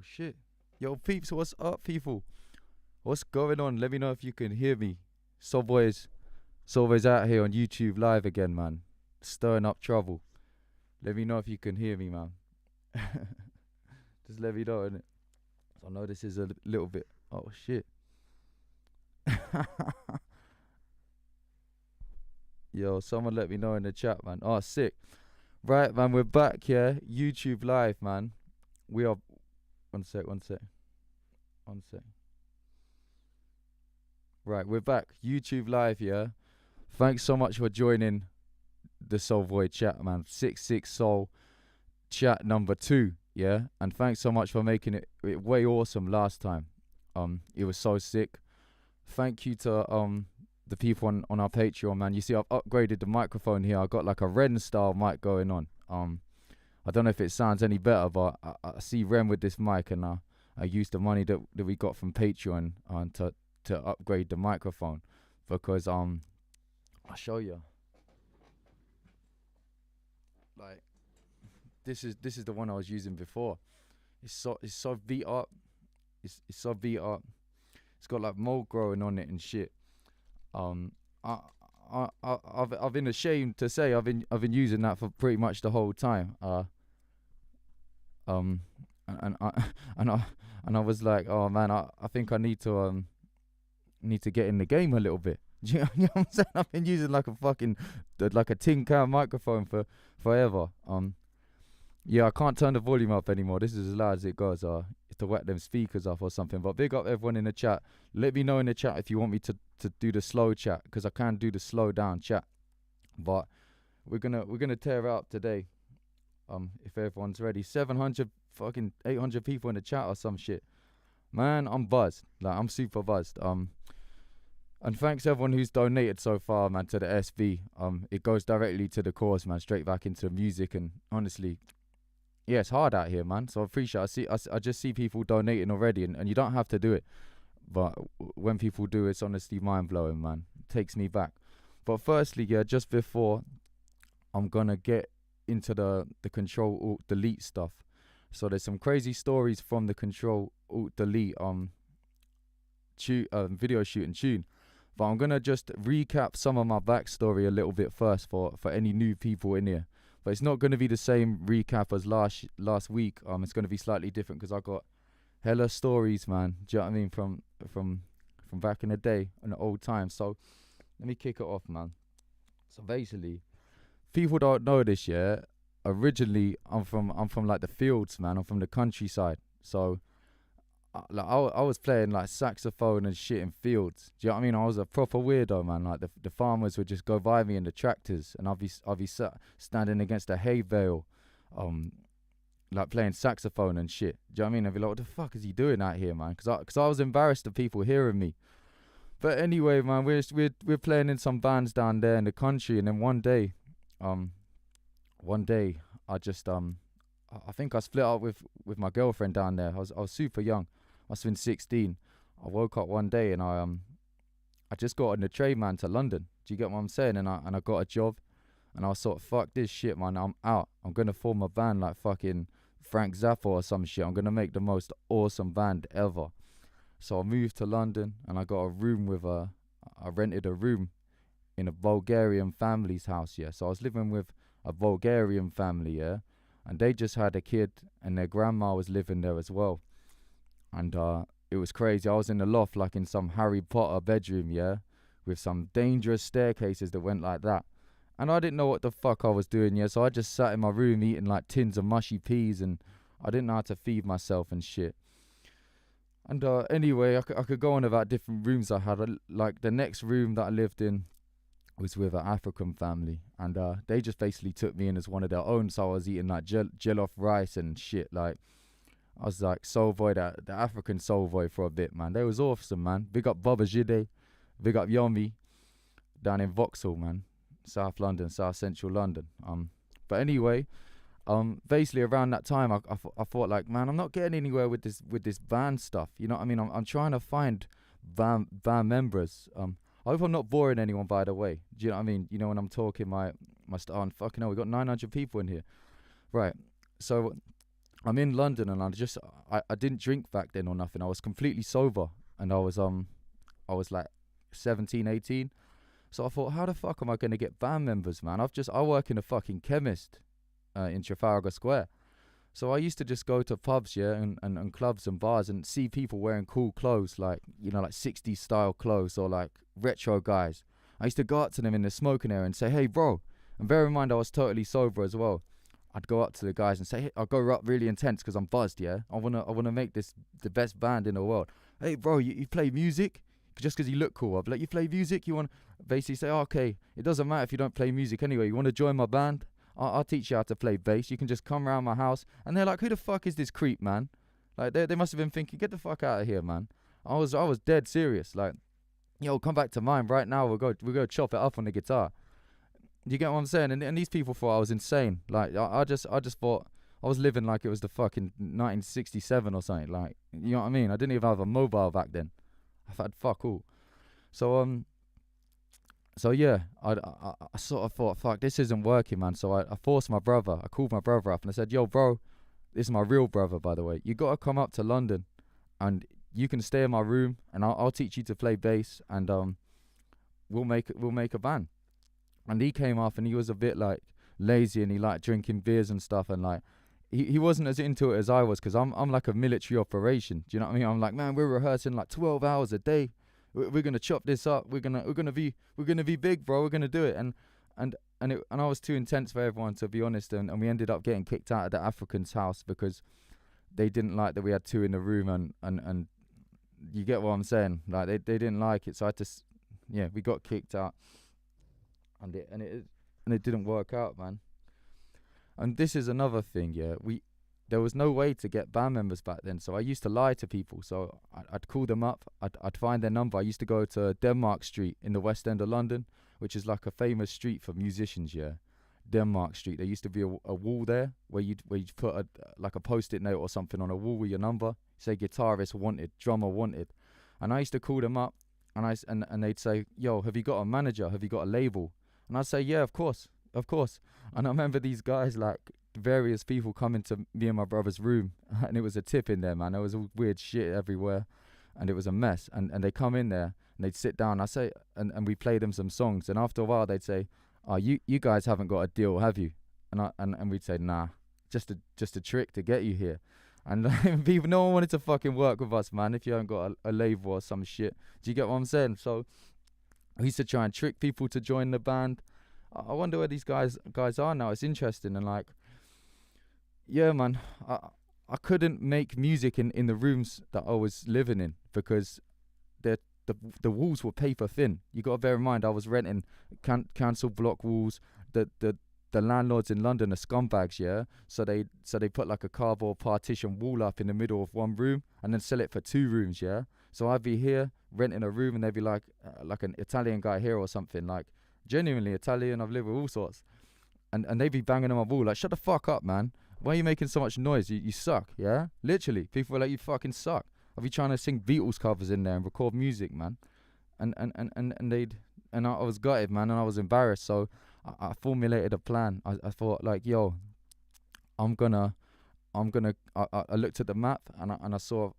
shit. Yo, peeps, what's up, people? What's going on? Let me know if you can hear me. Solvoy's out here on YouTube live again, man. Stirring up trouble. Let me know if you can hear me, man. Just let me know, innit? So I know this is a little bit. Oh, shit. Yo, someone let me know in the chat, man. Oh, sick. Right, man, we're back, yeah? YouTube live, man. We are. One sec. Right, we're back. YouTube live, yeah? Thanks so much for joining the Solvoy chat, man. 66 Soul chat number 2, yeah? And thanks so much for making it way awesome last time. It was so sick. Thank you to the people on our Patreon, man. You see, I've upgraded the microphone here. I got like a Ren style mic going on. I don't know if it sounds any better, but I see Ren with this mic, and I used the money that we got from Patreon to upgrade the microphone, because I'll show you. Like this is the one I was using before. It's so beat up. It's so beat up. It's got like mold growing on it and shit. I've been ashamed to say I've been using that for pretty much the whole time. And I was like, oh man, I think I need to get in the game a little bit. Do you know what I'm saying? I've been using like a tin can microphone for forever. Yeah, I can't turn the volume up anymore. This is as loud as it goes. To whack them speakers off or something. But big up everyone in the chat. Let me know in the chat if you want me to do the slow chat, because I can do the slow down chat. But we're gonna tear it up today. If everyone's ready. 700 fucking 800 people in the chat or some shit. Man, I'm buzzed. Like, I'm super buzzed. And thanks everyone who's donated so far, man, to the SV. It goes directly to the cause, man, straight back into the music. And honestly, yeah, it's hard out here, man. So I appreciate. I just see people donating already, and you don't have to do it, but when people do, it's honestly mind blowing, man. It takes me back. But firstly, yeah, just before I'm gonna get into the Control Alt Delete stuff. So there's some crazy stories from the Control Alt Delete video shoot and tune. But I'm gonna just recap some of my backstory a little bit first for any new people in here. But it's not gonna be the same recap as last week. It's gonna be slightly different because I got hella stories, man. Do you know what I mean? From back in the day, in the old times. So let me kick it off, man. So basically, people don't know this, yeah. Originally, I'm from like the fields, man. I'm from the countryside. So I was playing like saxophone and shit in fields. Do you know what I mean? I was a proper weirdo, man. Like the farmers would just go by me in the tractors, and I'll be standing against a hay bale, like playing saxophone and shit. Do you know what I mean? I'd be like, what the fuck is he doing out here, man? Cause I was embarrassed of people hearing me. But anyway, man, we're playing in some bands down there in the country, and then one day I just I think I split up with my girlfriend down there. I was super young. I must have been 16. I woke up one day and I just got on the train, man, to London. Do you get what I'm saying? And I got a job, and I was sort of, fuck this shit, man. I'm out. I'm gonna form a band like fucking Frank Zappa or some shit. I'm gonna make the most awesome band ever. So I moved to London, and I got a room I rented a room in a Bulgarian family's house, yeah. So I was living with a Bulgarian family, yeah. And they just had a kid, and their grandma was living there as well. And it was crazy. I was in the loft, like in some Harry Potter bedroom, yeah, with some dangerous staircases that went like that. And I didn't know what the fuck I was doing, yeah. So I just sat in my room eating like tins of mushy peas, and I didn't know how to feed myself and shit. And anyway, I could go on about different rooms I had. Like the next room that I lived in was with an African family, and they just basically took me in as one of their own. So I was eating like jollof rice and shit. Like, I was like Solvoy, the African Solvoy for a bit, man. They was awesome, man. Big up Baba Jide, big up Yomi, down in Vauxhall, man, South London, South Central London. But anyway, basically around that time, I thought like, man, I'm not getting anywhere with this band stuff. You know what I mean? I'm trying to find band members. I hope I'm not boring anyone, by the way. Do you know what I mean? You know, when I'm talking my fucking hell, we got 900 people in here. Right. So I'm in London, and I didn't drink back then or nothing. I was completely sober, and I was like 17, 18. So I thought, how the fuck am I gonna get band members, man? I work in a fucking chemist in Trafalgar Square. So I used to just go to pubs, yeah, and clubs and bars and see people wearing cool clothes, like, you know, like 60s style clothes or like retro guys. I used to go up to them in the smoking area and say, hey, bro. And bear in mind, I was totally sober as well. I'd go up to the guys and say, hey, I'll go up really intense because I'm buzzed, yeah. I wanna make this the best band in the world. Hey, bro, you play music? Just because you look cool. I'd be like, you play music? You want to basically say, oh, okay, it doesn't matter if you don't play music anyway. You want to join my band? I'll teach you how to play bass. You can just come around my house. And they're like, who the fuck is this creep, man? Like, they must have been thinking, get the fuck out of here, man. I was dead serious. Like, yo, come back to mine right now. We'll go chop it up on the guitar. You get what I'm saying? And these people thought I was insane. Like, I just thought I was living like it was the fucking 1967 or something. Like, you know what I mean? I didn't even have a mobile back then. I've had fuck all. So yeah, I sort of thought, fuck, this isn't working, man. So I forced my brother. I called my brother up and I said, yo, bro, this is my real brother, by the way. You gotta come up to London, and you can stay in my room, and I'll teach you to play bass, and we'll make a band. And he came up, and he was a bit like lazy, and he liked drinking beers and stuff, and like he wasn't as into it as I was, because I'm like a military operation. Do you know what I mean? I'm like, man, we're rehearsing like 12 hours a day. We're gonna chop this up. We're gonna be big, bro. We're gonna do it. And I was too intense for everyone, to be honest. And we ended up getting kicked out of the African's house because they didn't like that we had two in the room. And you get what I'm saying? Like they didn't like it. So I had to, yeah, we got kicked out. And it didn't work out, man. And this is another thing, yeah. There was no way to get band members back then, so I used to lie to people. So I'd call them up, I'd find their number. I used to go to Denmark Street in the West End of London, which is like a famous street for musicians, yeah. Denmark Street. There used to be a wall there where you'd put like a post-it note or something on a wall with your number. Say guitarist wanted, drummer wanted. And I used to call them up, and they'd say, yo, have you got a manager? Have you got a label? And I'd say, yeah, of course. And I remember these guys, like various people, coming to me and my brother's room, and it was a tip in there, man. There was all weird shit everywhere, and it was a mess. And they come in there and they'd sit down. I say, and we play them some songs. And after a while, they'd say, "Oh, you guys haven't got a deal, have you?" And we'd say, "Nah, just a trick to get you here." And people, no one wanted to fucking work with us, man. If you haven't got a label or some shit, do you get what I'm saying? So I used to try and trick people to join the band. I wonder where these guys are now. It's interesting. And like, yeah, man, I couldn't make music in the rooms that I was living in because the walls were paper thin. You got to bear in mind, I was renting council block walls. The landlords in London are scumbags, yeah. So they put like a cardboard partition wall up in the middle of one room and then sell it for 2 rooms, yeah. So I'd be here renting a room, and they'd be like an Italian guy here or something, like genuinely Italian. I've lived with all sorts, and they'd be banging on my wall like, shut the fuck up, man. Why are you making so much noise? You suck, yeah? Literally. People were like, you fucking suck. I'll be trying to sing Beatles covers in there and record music, man. And I was gutted, man, and I was embarrassed. So I formulated a plan. I thought, like, yo, I looked at the map, and I saw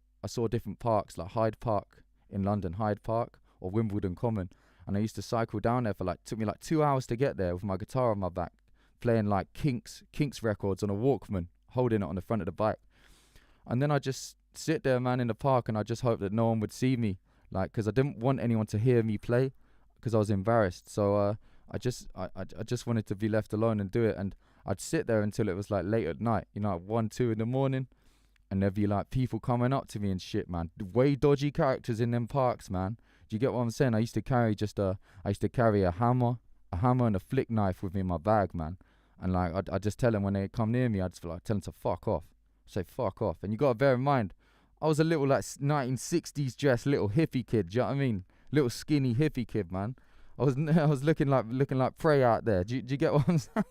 different parks, like Hyde Park in London, Hyde Park, or Wimbledon Common. And I used to cycle down there took me like 2 hours to get there with my guitar on my back, playing like Kinks records on a Walkman, holding it on the front of the bike. And then I just sit there, man, in the park, and I just hoped that no one would see me, like, because I didn't want anyone to hear me play, because I was embarrassed. So I just wanted to be left alone and do it. And I'd sit there until it was like late at night, you know, like 1, 2 in the morning, and there'd be like people coming up to me and shit, man. Way dodgy characters in them parks, man. Do you get what I'm saying? I used to carry a hammer and a flick knife with me in my bag, man. And like, I'd just tell them when they come near me, I'd just like tell them to fuck off. Say fuck off. And you gotta bear in mind, I was a little like 1960s dressed little hippie kid. Do you know what I mean? Little skinny hippie kid, man. I was looking like prey out there. Do you get what I'm saying?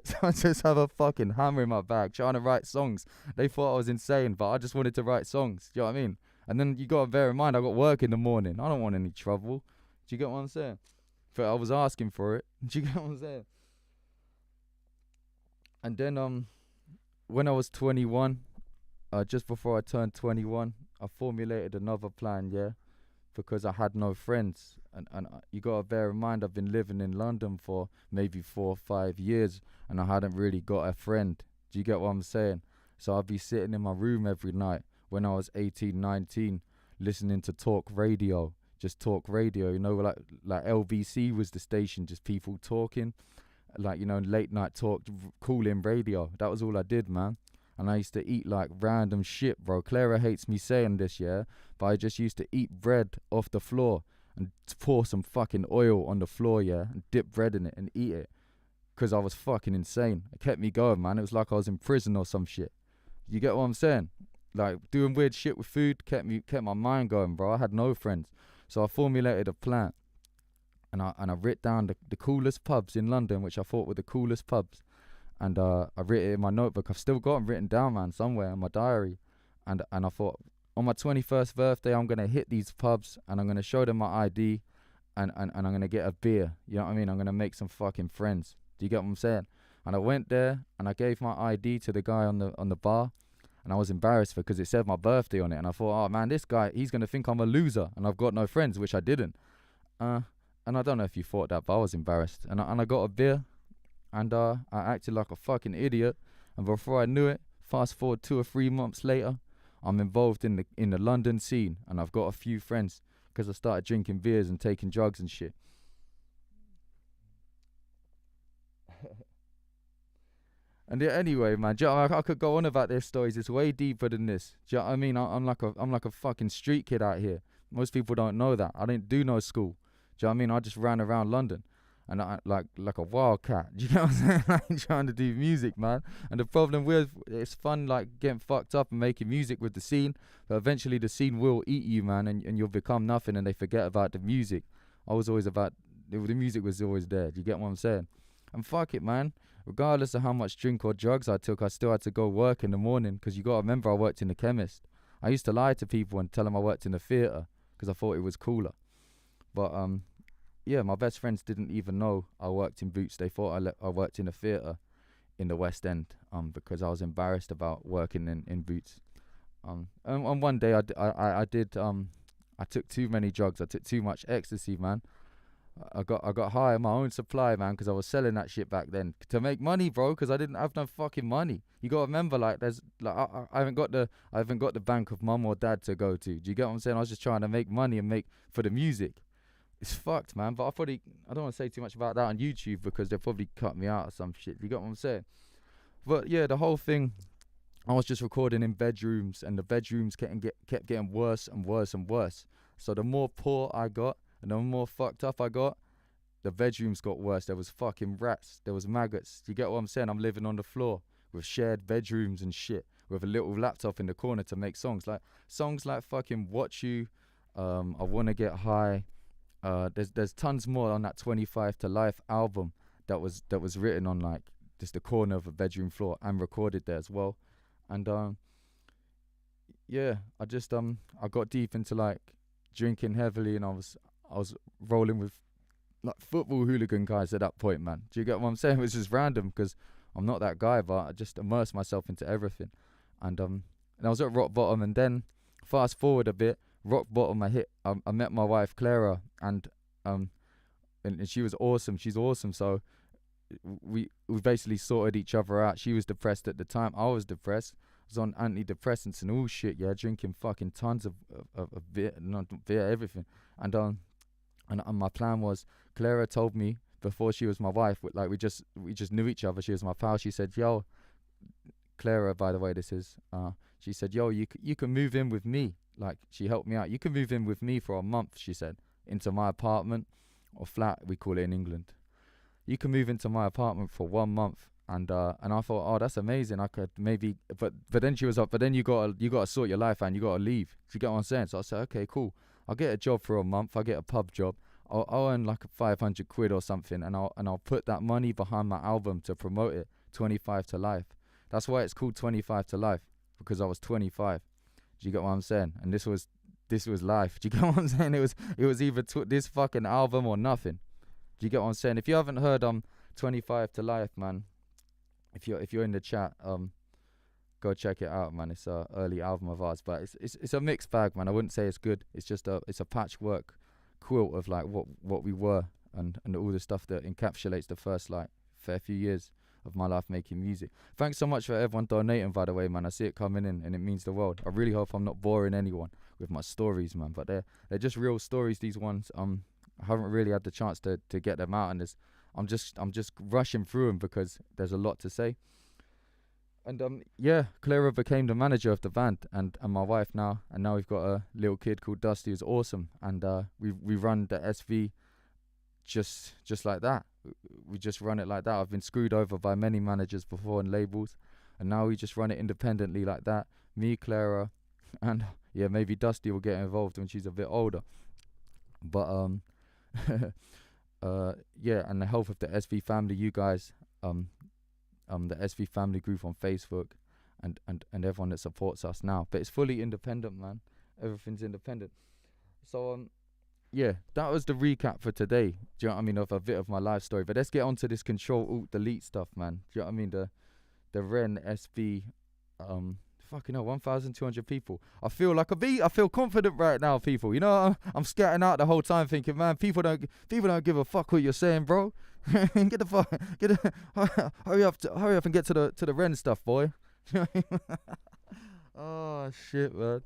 So I just have a fucking hammer in my bag trying to write songs. They thought I was insane, but I just wanted to write songs. Do you know what I mean? And then you gotta bear in mind, I got work in the morning. I don't want any trouble. Do you get what I'm saying? But I was asking for it. Do you get what I'm saying? And then when I was 21, just before I turned 21, I formulated another plan, yeah, because I had no friends. And you got to bear in mind, I've been living in London for maybe 4 or 5 years, and I hadn't really got a friend. Do you get what I'm saying? So I'd be sitting in my room every night when I was 18, 19, listening to talk radio, just talk radio, like LBC was the station, just people talking, like, late night talk, call-in radio. That was all I did, man. And I used to eat like random shit, bro. Clara hates me saying this, yeah, but I just used to eat bread off the floor and pour some fucking oil on the floor, yeah, and dip bread in it and eat it, because I was fucking insane. It kept me going, man. It was like I was in prison or some shit. You get what I'm saying? Like, doing weird shit with food kept my mind going, bro. I had no friends. So I formulated a plan, and I writ down the coolest pubs in London, which I thought were the coolest pubs. And I wrote it in my notebook. I've still got them written down, man, somewhere in my diary. And I thought, on my 21st birthday, I'm going to hit these pubs, and I'm going to show them my ID, and I'm going to get a beer. You know what I mean? I'm going to make some fucking friends. Do you get what I'm saying? And I went there, and I gave my ID to the guy on the bar, and I was embarrassed because it said my birthday on it. And I thought, oh, man, this guy, he's going to think I'm a loser, and I've got no friends, which I didn't. And I don't know if you thought that, but I was embarrassed. And I got a beer. And I acted like a fucking idiot. And before I knew it, fast forward 2 or 3 months later, I'm involved in the London scene, and I've got a few friends because I started drinking beers and taking drugs and shit. And yeah, anyway, man, I could go on about their stories. It's way deeper than this. Do you know what I mean? I'm like a fucking street kid out here. Most people don't know that. I didn't do no school. Do you know what I mean? I just ran around London. And I like a wildcat. Do you know what I'm saying? Like, trying to do music, man. And the problem with it's fun, like, getting fucked up and making music with the scene, but eventually the scene will eat you, man, and you'll become nothing, and they forget about the music. I was always about the music was always there. Do you get what I'm saying? And fuck it, man. Regardless of how much drink or drugs I took, I still had to go work in the morning, because you got to remember I worked in the chemist. I used to lie to people and tell them I worked in the theatre because I thought it was cooler. But yeah, my best friends didn't even know I worked in Boots. They thought I worked in a theatre in the West End, because I was embarrassed about working in Boots. And one day I took too many drugs. I took too much ecstasy, man. I got high on my own supply, man, because I was selling that shit back then to make money, bro. Because I didn't have no fucking money. You gotta remember, like, there's like I haven't got the bank of mum or dad to go to. Do you get what I'm saying? I was just trying to make money and make for the music. It's fucked, man. But I don't want to say too much about that on YouTube because they'll probably cut me out or some shit. You got what I'm saying? But yeah, the whole thing, I was just recording in bedrooms, and the bedrooms kept getting worse and worse and worse. So the more poor I got and the more fucked up I got, the bedrooms got worse. There was fucking rats. There was maggots. You get what I'm saying? I'm living on the floor with shared bedrooms and shit, with a little laptop in the corner to make songs like fucking Watch You, I Wanna Get High. There's tons more on that 25 to Life album that was written on like just the corner of a bedroom floor and recorded there as well. And yeah, I got deep into like drinking heavily, and I was rolling with like football hooligan guys at that point, man. Do you get what I'm saying? It was just random because I'm not that guy, but I just immersed myself into everything. And I was at rock bottom, and then fast forward a bit, rock bottom I met my wife Clara, and she was awesome. She's awesome. So we basically sorted each other out. She was depressed at the time. I was depressed. I was on antidepressants and all shit, yeah, drinking fucking tons of beer, not beer, everything. And my plan was, Clara told me before she was my wife, like we just knew each other. She was my pal. She said, yo, Clara, by the way, this is, she said, yo, you can move in with me. Like, she helped me out. You can move in with me for a month, she said, into my apartment, or flat, we call it in England. You can move into my apartment for 1 month. And I thought, oh, that's amazing. I could maybe, but then she was like, but then you gotta sort your life out, and you gotta leave. Do you get what I'm saying? So I said, okay, cool. I'll get a job for a month. I'll get a pub job. I'll earn like 500 quid or something, and I'll put that money behind my album to promote it. 25 to Life. That's why it's called 25 to Life, because I was 25. Do you get what I'm saying? And this was life. Do you get what I'm saying? It was either this fucking album or nothing. Do you get what I'm saying? If you haven't heard 25 to Life, man, if you're in the chat, go check it out, man. It's a early album of ours, but it's a mixed bag, man. I wouldn't say it's good. It's just a patchwork quilt of like what we were and all the stuff that encapsulates the first like fair few years of my life making music. Thanks so much for everyone donating, by the way, man. I see it coming in and it means the world. I really hope I'm not boring anyone with my stories, man, but they're just real stories, these ones. I haven't really had the chance to get them out, and I'm just rushing through them because there's a lot to say. And yeah, Clara became the manager of the band and my wife now, and now we've got a little kid called Dusty who's awesome, and we run the SV just like that. We just run it like that. I've been screwed over by many managers before and labels, and now we just run it independently like that. Me, Clara, and yeah, maybe Dusty will get involved when she's a bit older. But yeah, and the health of the SV family, you guys, the SV family group on Facebook, and everyone that supports us now. But it's fully independent, man. Everything's independent. So yeah, that was the recap for today. Do you know what I mean? Of a bit of my life story. But let's get on to this Control-Alt-Delete stuff, man. Do you know what I mean? The Ren SV, fucking hell, 1,200 people. I feel like I feel confident right now, people. You know, I'm scatting out the whole time thinking, man, people don't give a fuck what you're saying, bro. Hurry up and get to the Ren stuff, boy. Oh shit, man.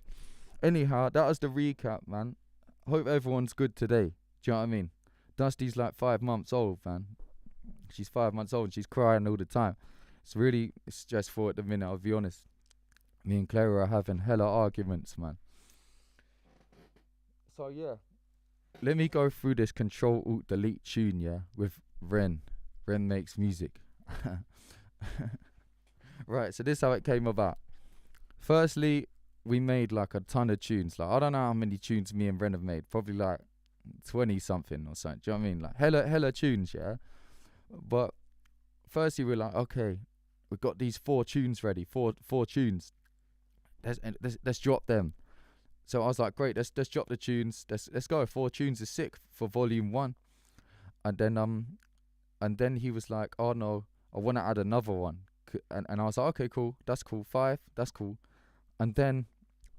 Anyhow, that was the recap, man. Hope everyone's good today. Do you know what I mean? Dusty's like 5 months old, man. She's 5 months old and she's crying all the time. It's really stressful at the minute, I'll be honest. Me and Clara are having hella arguments, man. So yeah, let me go through this Control-Alt-Delete tune, yeah, with Ren. Ren makes music. Right, so this is how it came about. Firstly, we made like a ton of tunes. Like, I don't know how many tunes me and Ren have made. Probably like 20 something or something. Do you know what I mean? Like hella tunes, yeah. But firstly, we're like, okay, we've got these 4 tunes ready. Four tunes. Let's drop them. So I was like, great, let's drop the tunes. Let's go. 4 tunes is sick for volume 1. And then he was like, oh no, I want to add another one. And I was like, okay, cool, that's cool. 5, that's cool. And then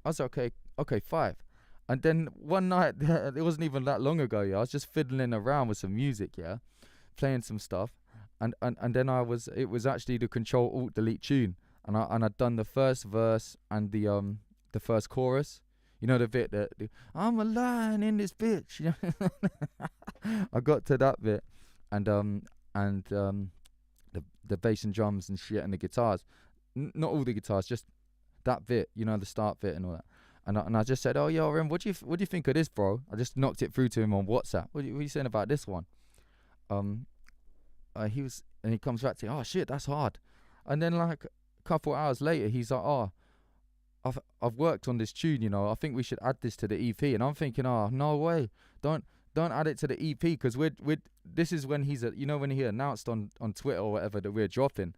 I was like, okay, 5. And then one night, it wasn't even that long ago, yeah, I was just fiddling around with some music, yeah, playing some stuff. And then it was actually the Control-Alt-Delete tune. And I'd done the first verse and the first chorus. You know the bit that I'm a lion in this bitch. You know? I got to that bit, and the bass and drums and shit and the guitars, not all the guitars, just that bit. You know, the start bit and all that. And I just said, oh yo, Ren, what do you think of this, bro? I just knocked it through to him on WhatsApp. What are you saying about this one? He comes back to me, oh shit, that's hard. And then like a couple hours later, he's like, oh, I've worked on this tune, you know, I think we should add this to the EP. And I'm thinking, oh, no way, don't add it to the EP, because this is when when he announced on Twitter or whatever that we're dropping.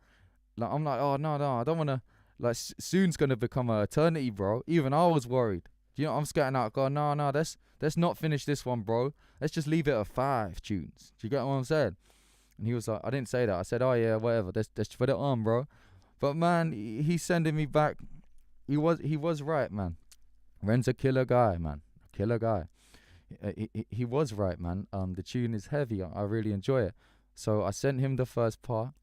Like, I'm like, oh no, I don't want to, like, soon's gonna become an eternity, bro. Even I was worried. You know, I'm scatting out, going, no, let's not finish this one, bro. Let's just leave it at 5 tunes. Do you get what I'm saying? And he was like, I didn't say that. I said, oh yeah, whatever. Let's put it on, bro. But man, he's sending me back. He was right, man. Ren's a killer guy, man. A killer guy. He was right, man. The tune is heavy. I really enjoy it. So I sent him the first part,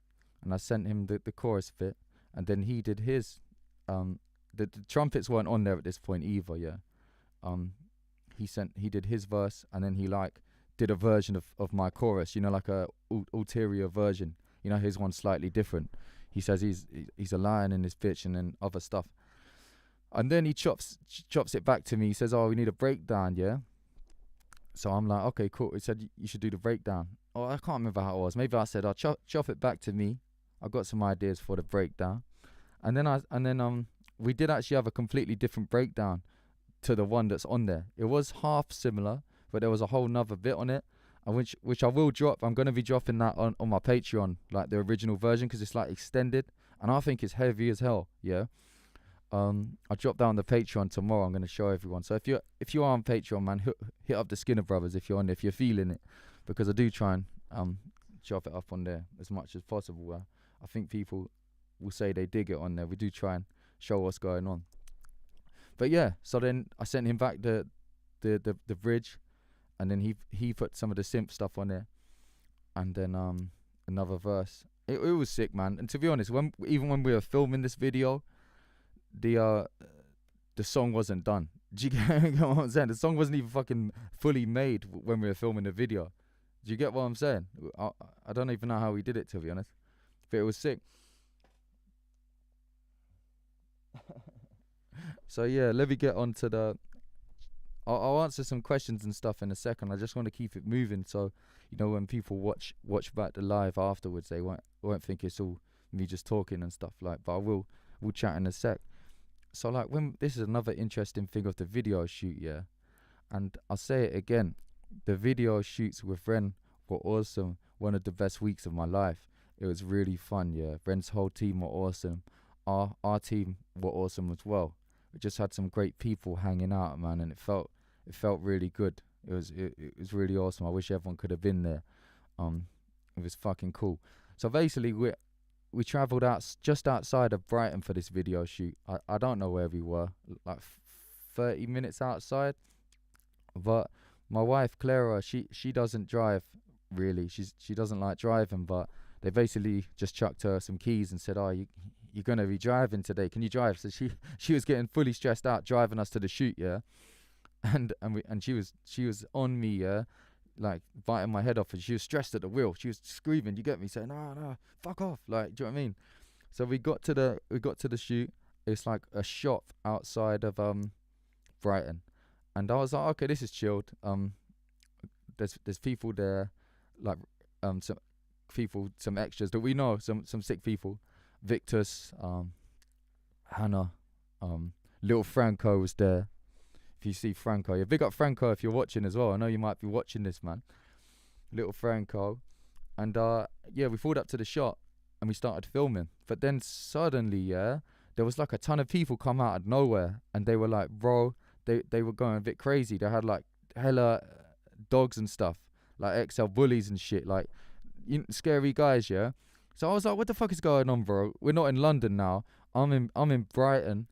and I sent him the chorus bit, and then he did his. The trumpets weren't on there at this point either. Yeah. He did his verse, and then he like did a version of my chorus. You know, like a ulterior version. You know, his one's slightly different. He says he's a lion in this bitch, and then other stuff. And then he chops it back to me. He says, oh, we need a breakdown, yeah? So I'm like, okay, cool. He said, you should do the breakdown. Oh, I can't remember how it was. Maybe I said, oh, chop it back to me. I got some ideas for the breakdown. And then we did actually have a completely different breakdown to the one that's on there. It was half similar, but there was a whole nother bit on it, which I will drop. I'm going to be dropping that on my Patreon, like the original version, because it's like extended. And I think it's heavy as hell, yeah? I'll drop down the Patreon tomorrow. I'm going to show everyone. So if you are on Patreon, man, hit up the Skinner Brothers if you're on there, if you're feeling it, because I do try and drop it up on there as much as possible. I think people will say they dig it on there. We do try and show what's going on. But yeah, so then I sent him back the bridge, and then he put some of the synth stuff on there, and then another verse. It was sick, man. And to be honest, even when we were filming this video, the song wasn't done. Do you get what I'm saying? The song wasn't even fucking fully made when we were filming the video. Do you get what I'm saying? I don't even know how we did it, to be honest, but it was sick. So yeah, let me get on to the. I'll answer some questions and stuff in a second. I just want to keep it moving, so when people watch back the live afterwards, they won't think it's all me just talking and stuff like. But we'll chat in a sec. So like, when this is another interesting thing of the video shoot, yeah, and I'll say it again, the video shoots with Ren were awesome. One of the best weeks of my life. It was really fun, yeah. Ren's whole team were awesome. Our team were awesome as well. We just had some great people hanging out, man, and it felt really good. It was really awesome. I wish everyone could have been there. It was fucking cool. So basically, we travelled out just outside of Brighton for this video shoot. I don't know where we were, like 30 minutes outside. But my wife Clara, she doesn't drive really. She doesn't like driving, but they basically just chucked her some keys and said, "Oh, you're gonna be driving today. Can you drive?" So she was getting fully stressed out driving us to the shoot, yeah. And she was on me, yeah, like biting my head off, and she was stressed at the wheel. She was screaming, you get me, saying, "No, fuck off!" Like, do you know what I mean? So we got to the shoot. It's like a shop outside of Brighton, and I was like, okay, this is chilled. There's people there, like some people, some extras that we know, some sick people. Victus, Hannah, little Franco was there. If you see Franco, yeah, big up Franco if you're watching as well. I know you might be watching this, man. Little Franco. And yeah, we pulled up to the shop and we started filming. But then suddenly, yeah, there was like a ton of people come out of nowhere, and they were like, bro, they were going a bit crazy. They had like hella dogs and stuff, like XL bullies and shit, like scary guys, yeah. So I was like, what the fuck is going on, bro? We're not in London now. I'm in Brighton,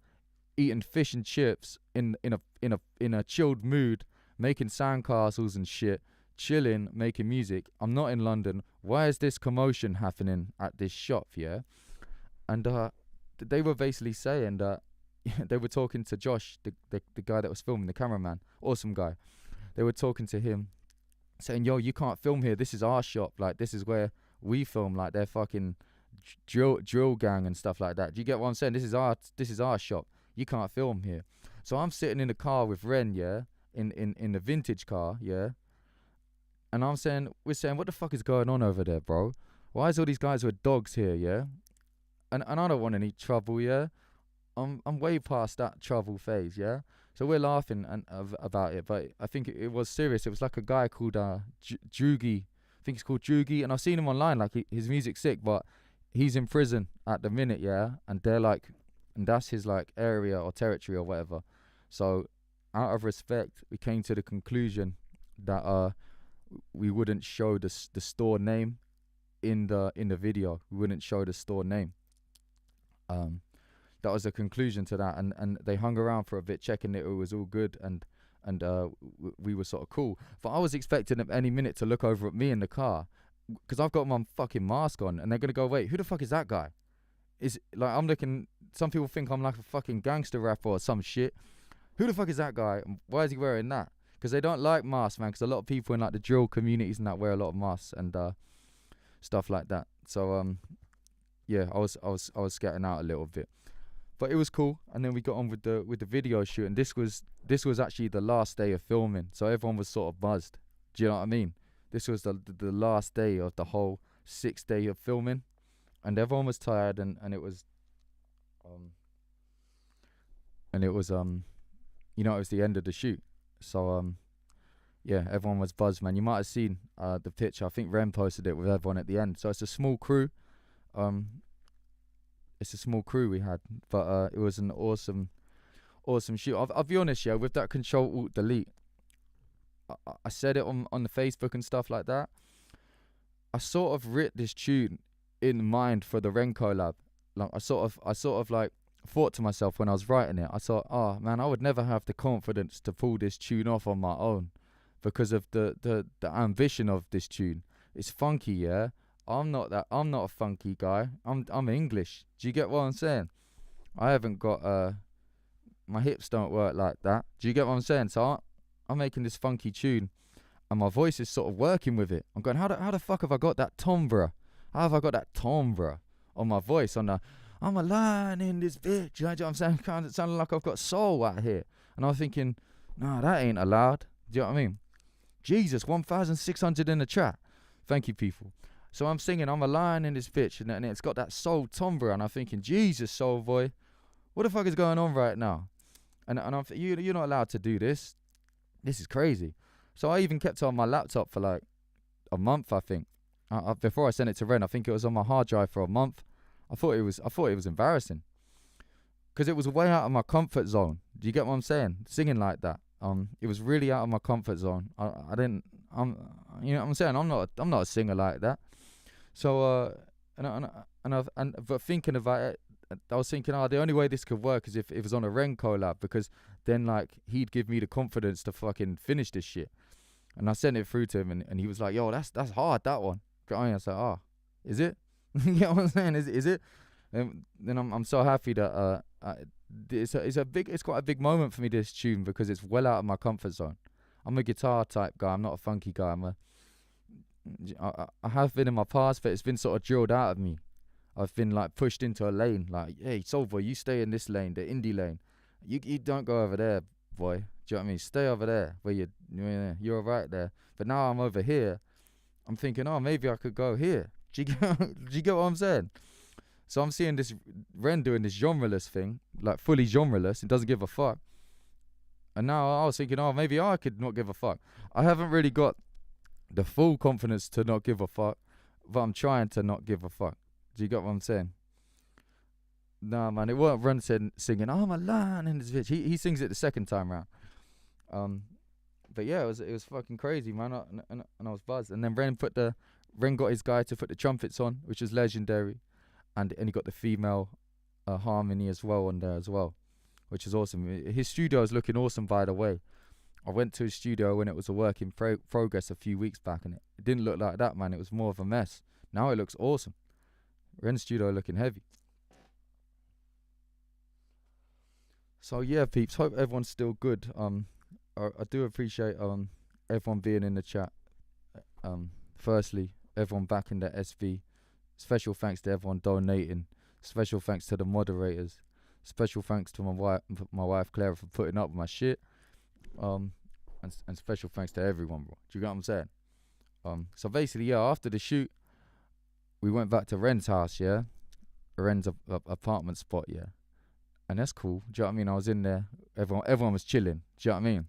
eating fish and chips in a chilled mood, making sandcastles and shit, chilling, making music. I'm not in London. Why is this commotion happening at this shop, yeah? And they were basically saying that they were talking to Josh, the guy that was filming, the cameraman, awesome guy. They were talking to him, saying, yo, you can't film here. This is our shop. Like, this is where we film. Like, they're fucking drill gang and stuff like that. Do you get what I'm saying? This is our shop. You can't film here. So I'm sitting in the car with Ren, yeah, in the vintage car, yeah. And we're saying, what the fuck is going on over there, bro? Why is all these guys with dogs here, yeah? And I don't want any trouble, yeah. I'm way past that trouble phase, yeah. So we're laughing about it, but I think it was serious. It was like a guy called Jugi. I think he's called Jugi, and I've seen him online. Like, his music's sick, but he's in prison at the minute, yeah. And they're like, and that's his like area or territory or whatever. So out of respect, we came to the conclusion that we wouldn't show the store name in the video. We wouldn't show the store name. That was the conclusion to that, and they hung around for a bit, checking that it was all good, and we were sort of cool. But I was expecting them any minute to look over at me in the car, because I've got my fucking mask on, and they're gonna go, wait, who the fuck is that guy? Is like, I'm looking. Some people think I'm like a fucking gangster rapper or some shit. Who the fuck is that guy? Why is he wearing that? Because they don't like masks, man. Because a lot of people in like the drill communities and that wear a lot of masks and stuff like that. So yeah, I was scatting out a little bit. But it was cool, and then we got on with the video shoot, and this was actually the last day of filming, so everyone was sort of buzzed. Do you know what I mean? This was the last day of the whole 6 day of filming, and everyone was tired, and it was it was the end of the shoot, so yeah, everyone was buzzed, man. You might have seen the picture. I think Ren posted it with everyone at the end. So it's a small crew. It's a small crew we had, but it was an awesome shoot. I'll be honest, yeah, with that Control-Alt-Delete, I said it on the Facebook and stuff like that. I sort of writ this tune in mind for the Ren collab. Like, I sort of like thought to myself when I was writing it, I thought, oh man, I would never have the confidence to pull this tune off on my own because of the ambition of this tune. It's funky, yeah. I'm not a funky guy. I'm English. Do you get what I'm saying? I haven't got my hips don't work like that. Do you get what I'm saying? So I'm making this funky tune, and my voice is sort of working with it. I'm going, how the fuck have I got that timbre? How have I got that timbre on my voice? I'm a lion in this bitch. You know what I'm saying? Kind of sounding like I've got soul out here. And I'm thinking, nah, that ain't allowed. Do you know what I mean? Jesus, 1,600 in the chat. Thank you, people. So I'm singing, I'm a lion in this bitch, and it's got that soul timbre, and I'm thinking, Jesus, soul boy, what the fuck is going on right now? And I'm you're not allowed to do this. This is crazy. So I even kept it on my laptop for like a month, I think. Before I sent it to Ren, I think it was on my hard drive for a month. I thought it was embarrassing, because it was way out of my comfort zone. Do you get what I'm saying? Singing like that. It was really out of my comfort zone. You know what I'm saying? I'm not a singer like that. So but thinking about it, I was thinking, the only way this could work is if it was on a Ren collab, because then like he'd give me the confidence to fucking finish this shit. And I sent it through to him, and he was like, "Yo, that's hard, that one." I was like, is it? You know what I'm saying? Is it? And then I'm so happy that it's quite a big moment for me, this tune, because it's well out of my comfort zone. I'm a guitar type guy. I'm not a funky guy. I have been in my past, but it's been sort of drilled out of me. I've been like pushed into a lane, like, hey, Soulboy, you stay in this lane, the indie lane. You don't go over there, boy. Do you know what I mean? Stay over there where you're alright there. But now I'm over here. I'm thinking, maybe I could go here. Do you get what I'm saying? So I'm seeing this Ren doing this genreless thing, like fully genreless. It doesn't give a fuck. And now I was thinking, maybe I could not give a fuck. I haven't really got the full confidence to not give a fuck, but I'm trying to not give a fuck. Do you get what I'm saying? Nah, man, it wasn't Ren singing, I'm a lion in this bitch. He sings it the second time round. But yeah, it was fucking crazy, man. And I was buzzed. And then Ren got his guy to put the trumpets on, which was legendary. And he got the female harmony as well on there as well, which is awesome. His studio is looking awesome, by the way. I went to his studio when it was a work in progress a few weeks back, and it didn't look like that, man. It was more of a mess. Now it looks awesome. Ren's studio looking heavy. So yeah, peeps, hope everyone's still good. I do appreciate everyone being in the chat. Firstly, everyone back in the SV. Special thanks to everyone donating. Special thanks to the moderators. Special thanks to my wife Clara for putting up with my shit. And special thanks to everyone, bro. Do you get what I'm saying? So basically, yeah, after the shoot, we went back to Ren's house, yeah? Ren's apartment spot, yeah? And that's cool. Do you know what I mean? I was in there. Everyone was chilling. Do you know what I mean?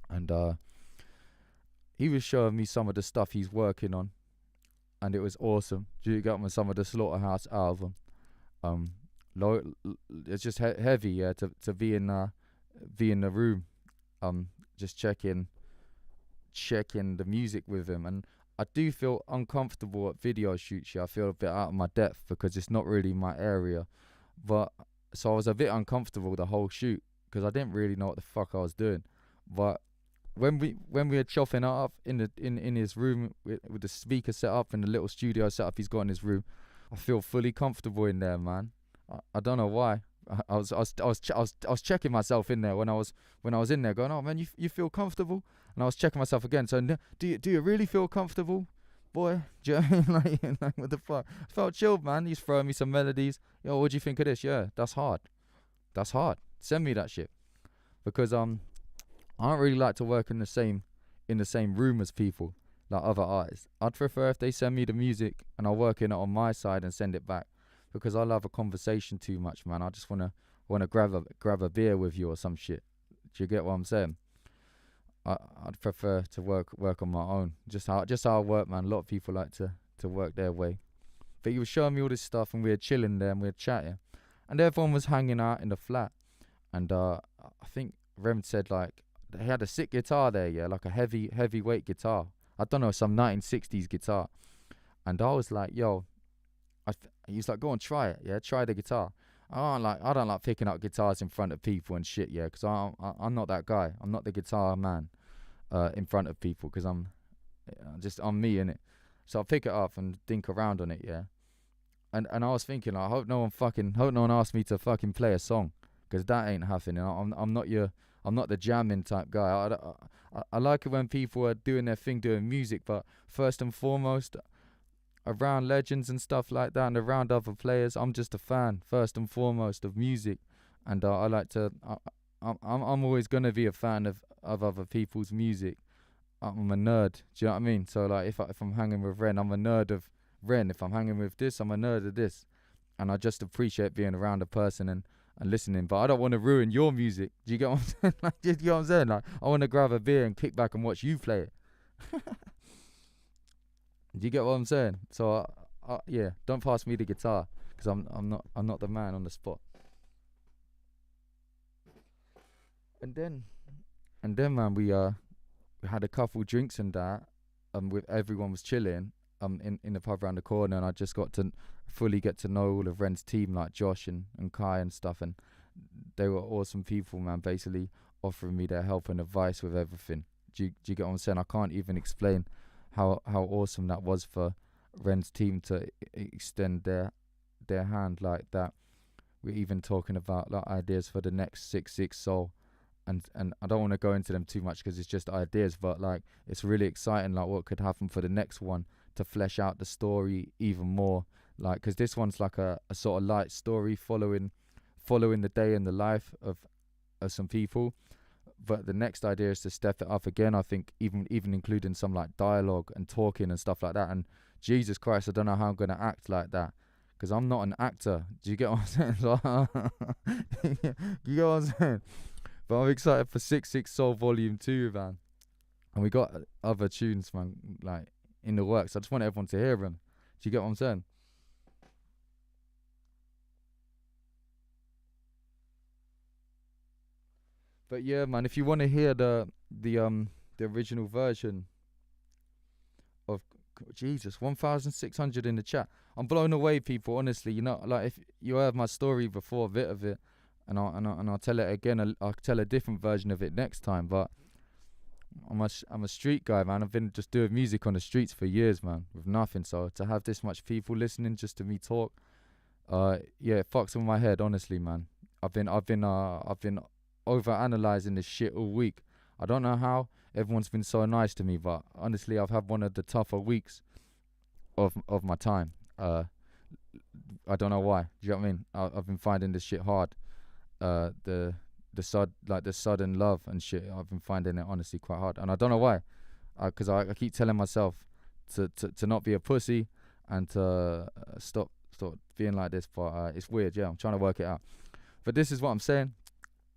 And he was showing me some of the stuff he's working on, and it was awesome. Do you get me? Some of the Slaughterhouse album. It's just heavy, yeah, to be in the room, just checking the music with him. And I do feel uncomfortable at video shoots. Yeah, I feel a bit out of my depth because it's not really my area. But so I was a bit uncomfortable the whole shoot because I didn't really know what the fuck I was doing. But when we were chopping it up in his room with the speaker set up and the little studio set up he's got in his room, I feel fully comfortable in there, man. I don't know why. I was checking myself in there when I was in there, going, oh man, you feel comfortable? And I was checking myself again. So do you really feel comfortable, boy? Do you know what I mean? like what the fuck? I felt chilled, man. He's throwing me some melodies. Yo, what do you think of this? Yeah, that's hard. That's hard. Send me that shit, because I don't really like to work in the same room as people, like other artists. I'd prefer if they send me the music and I'll work in it on my side and send it back, because I love a conversation too much, man. I just wanna grab a beer with you or some shit. Do you get what I'm saying? I'd prefer to work on my own. Just how I work, man. A lot of people like to work their way. But he was showing me all this stuff, and we were chilling there and we were chatting, and everyone was hanging out in the flat. And I think Rem said like he had a sick guitar there, yeah, like a heavyweight guitar. I don't know, some 1960s guitar. And I was like, yo, he was like, go on, try it, yeah, try the guitar. I don't like picking up guitars in front of people and shit, yeah, 'cause I'm not that guy. I'm not the guitar man in front of people, 'cause I'm me in it. So I'll pick it up and think around on it, yeah. And I was thinking, I hope no one asks me to fucking play a song, 'cause that ain't happening. I'm not the jamming type guy. I like it when people are doing their thing, doing music, but first and foremost, around legends and stuff like that, and around other players, I'm just a fan first and foremost of music, and I like to. I'm always gonna be a fan of other people's music. I'm a nerd. Do you know what I mean? So like, if I'm hanging with Ren, I'm a nerd of Ren. If I'm hanging with this, I'm a nerd of this, and I just appreciate being around a person and listening. But I don't want to ruin your music. Do you get what I'm saying? Like, do you get what I'm saying? Like, I want to grab a beer and kick back and watch you play it. Do you get what I'm saying? So yeah, don't pass me the guitar, 'cause I'm not the man on the spot. And then man, we had a couple drinks and that, with everyone was chilling, in the pub around the corner, and I just got to fully get to know all of Ren's team, like Josh and Kai and stuff, and they were awesome people, man. Basically offering me their help and advice with everything. Do you get what I'm saying? I can't even explain how awesome that was for Ren's team to extend their hand like that. We're even talking about like ideas for the next 6-6 Soul, and I don't want to go into them too much, 'cause it's just ideas, but like, it's really exciting, like what could happen for the next one, to flesh out the story even more, like, 'cause this one's like a sort of light story following the day in the life of some people. But the next idea is to step it up again. I think even including some like dialogue and talking and stuff like that. And Jesus Christ, I don't know how I'm gonna act like that, 'cause I'm not an actor. Do you get what I'm saying? You get what I'm saying? But I'm excited for 6-6 Soul Volume 2, man. And we got other tunes, man, like in the works. I just want everyone to hear them. Do you get what I'm saying? But yeah, man, if you want to hear the original version of Jesus, 1,600 in the chat. I'm blown away, people. Honestly, you know, like, if you heard my story before, a bit of it, and I'll tell it again. I'll tell a different version of it next time. But I'm a street guy, man. I've been just doing music on the streets for years, man, with nothing. So to have this much people listening just to me talk, yeah, it fucks with my head, honestly, man. I've been over analyzing this shit all week. I don't know how everyone's been so nice to me, but honestly, I've had one of the tougher weeks of my time. I don't know why. Do you know what I mean? I've been finding this shit hard. The sudden love and shit. I've been finding it honestly quite hard, and I don't know why. 'Cause I keep telling myself to not be a pussy and to stop being like this, but it's weird. Yeah, I'm trying to work it out. But this is what I'm saying.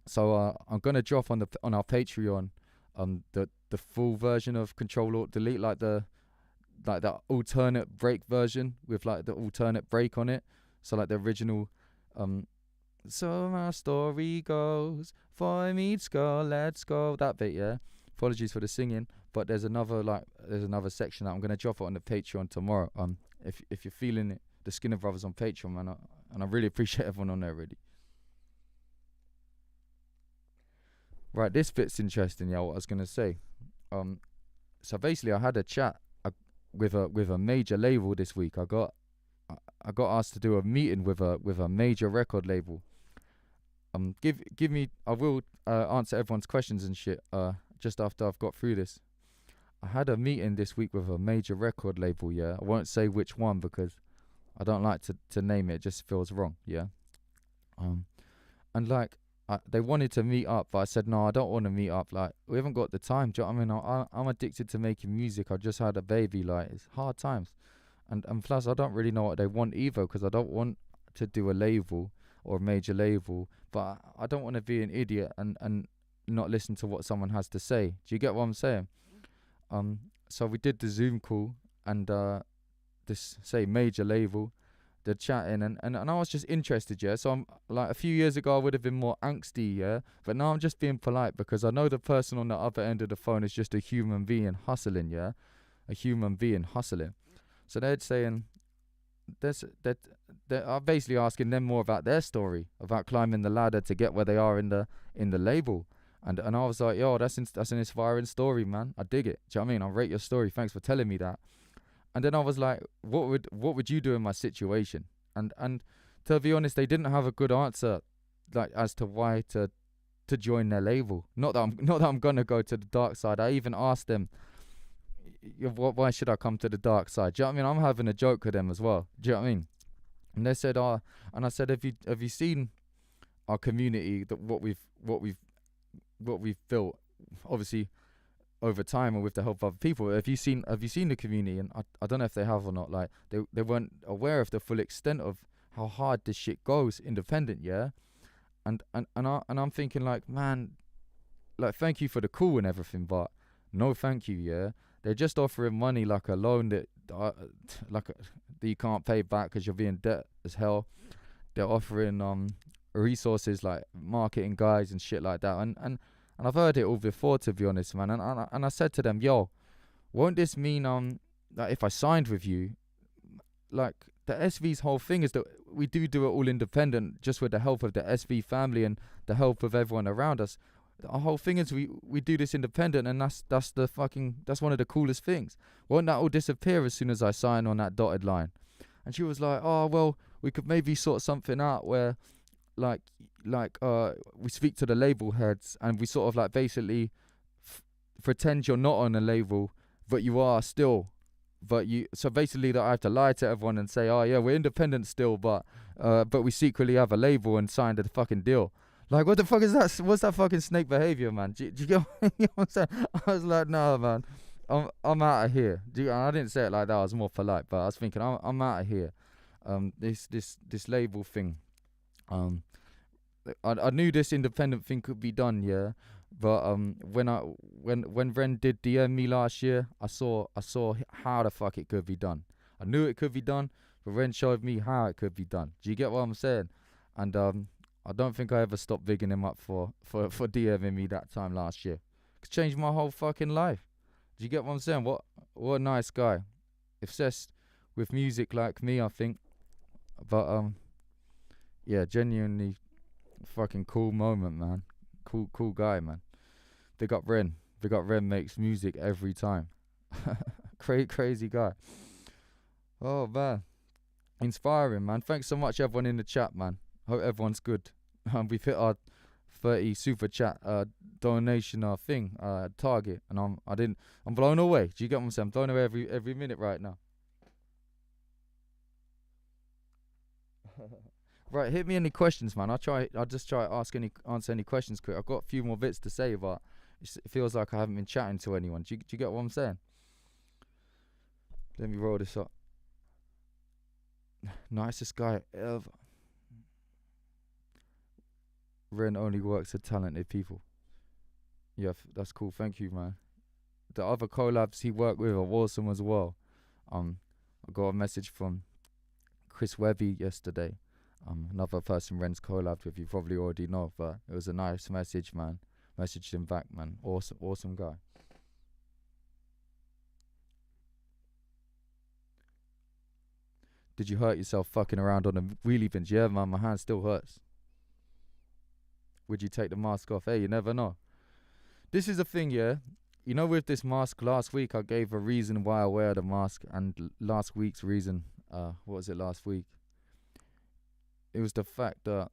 So I'm gonna drop on our Patreon the full version of Control Alt Delete, like the alternate break version with like the alternate break on it. So like the original, so my story goes, boy meets girl, let's go, that bit, yeah. Apologies for the singing, but there's another section that I'm gonna drop it on the Patreon tomorrow. If you're feeling it, the Skinner Brothers on Patreon, man, and I really appreciate everyone on there already. Right, this bit's interesting, yeah. What I was gonna say, so basically, I had a chat with a major label this week. I got asked to do a meeting with a major record label. Give me, I will answer everyone's questions and shit. Just after I've got through this, I had a meeting this week with a major record label. Yeah, I won't say which one because I don't like to name it. It just feels wrong. Yeah. And like, they wanted to meet up, but I said, no, I don't want to meet up. Like, we haven't got the time. Do you know what I mean? I'm addicted to making music. I just had a baby. Like, it's hard times. And plus, I don't really know what they want either, because I don't want to do a label or a major label, but I don't want to be an idiot and not listen to what someone has to say. Do you get what I'm saying? So we did the Zoom call, and this, say, major label, they're chatting, and I was just interested, yeah. So I'm like, a few years ago I would have been more angsty, yeah, but now I'm just being polite because I know the person on the other end of the phone is just a human being hustling, yeah, a human being hustling. So they're saying, that are basically asking them more about their story, about climbing the ladder to get where they are in the label. And I was like, yo, that's an inspiring story, man. I dig it. Do you know what I mean? I rate your story. Thanks for telling me that. And then I was like, what would you do in my situation? And to be honest, they didn't have a good answer, like as to why to join their label. Not that I'm gonna go to the dark side. I even asked them, why should I come to the dark side? Do you know what I mean? I'm having a joke with them as well. Do you know what I mean? And they said, and I said, have you seen our community, that what we've built, obviously over time and with the help of other people. Have you seen the community? And I don't know if they have or not. Like they weren't aware of the full extent of how hard this shit goes independent, yeah. And I'm thinking like, man, like thank you for the call and everything, but no thank you, yeah. They're just offering money like a loan that that you can't pay back because you'll be in debt as hell. They're offering resources like marketing guides and shit like that. And I've heard it all before, to be honest, man. And I said to them, yo, won't this mean that if I signed with you, like the SV's whole thing is that we do it all independent, just with the help of the SV family and the help of everyone around us. Our whole thing is we do this independent, and that's one of the coolest things. Won't that all disappear as soon as I sign on that dotted line? And she was like, oh well, we could maybe sort something out where like we speak to the label heads and we sort of like basically pretend you're not on a label but you are still, so basically that I have to lie to everyone and say, oh yeah, we're independent still, but we secretly have a label and signed a fucking deal. Like, what the fuck is that? What's that fucking snake behavior, man? Do you get you know what I'm saying? I was like, nah, man, I'm out of here. I didn't say it like that, I was more polite, but I was thinking, I'm out of here. This label thing, I knew this independent thing could be done, yeah. But when Ren did DM me last year, I saw how the fuck it could be done. I knew it could be done, but Ren showed me how it could be done. Do you get what I'm saying? And I don't think I ever stopped bigging him up for DMing me that time last year. It's changed my whole fucking life. Do you get what I'm saying? What a nice guy. Obsessed with music like me, I think. But yeah, genuinely fucking cool moment, man. Cool guy, man. Big up Ren. Makes music every time. Crazy guy. Oh man, inspiring, man. Thanks so much everyone in the chat, man. Hope everyone's good. We've hit our 30 super chat donation target, and I'm blown away. Do you get what I'm saying? I'm blown away every minute right now. Right, hit me any questions, man. I'll just try answer any questions quick. I've got a few more bits to say, but it feels like I haven't been chatting to anyone. Do you get what I'm saying? Let me roll this up. Nicest guy ever. Ren only works with talented people. Yeah, that's cool. Thank you, man. The other collabs he worked with are awesome as well. I got a message from Chris Webby yesterday. Another person Ren's collabed with, you probably already know, but it was a nice message, man. Messaged him back, man. Awesome guy. Did you hurt yourself fucking around on a wheelie bench? Yeah, man, my hand still hurts. Would you take the mask off? Hey, you never know. This is the thing, yeah. You know, with this mask, last week I gave a reason why I wear the mask, and last week's reason, what was it last week? It was the fact that,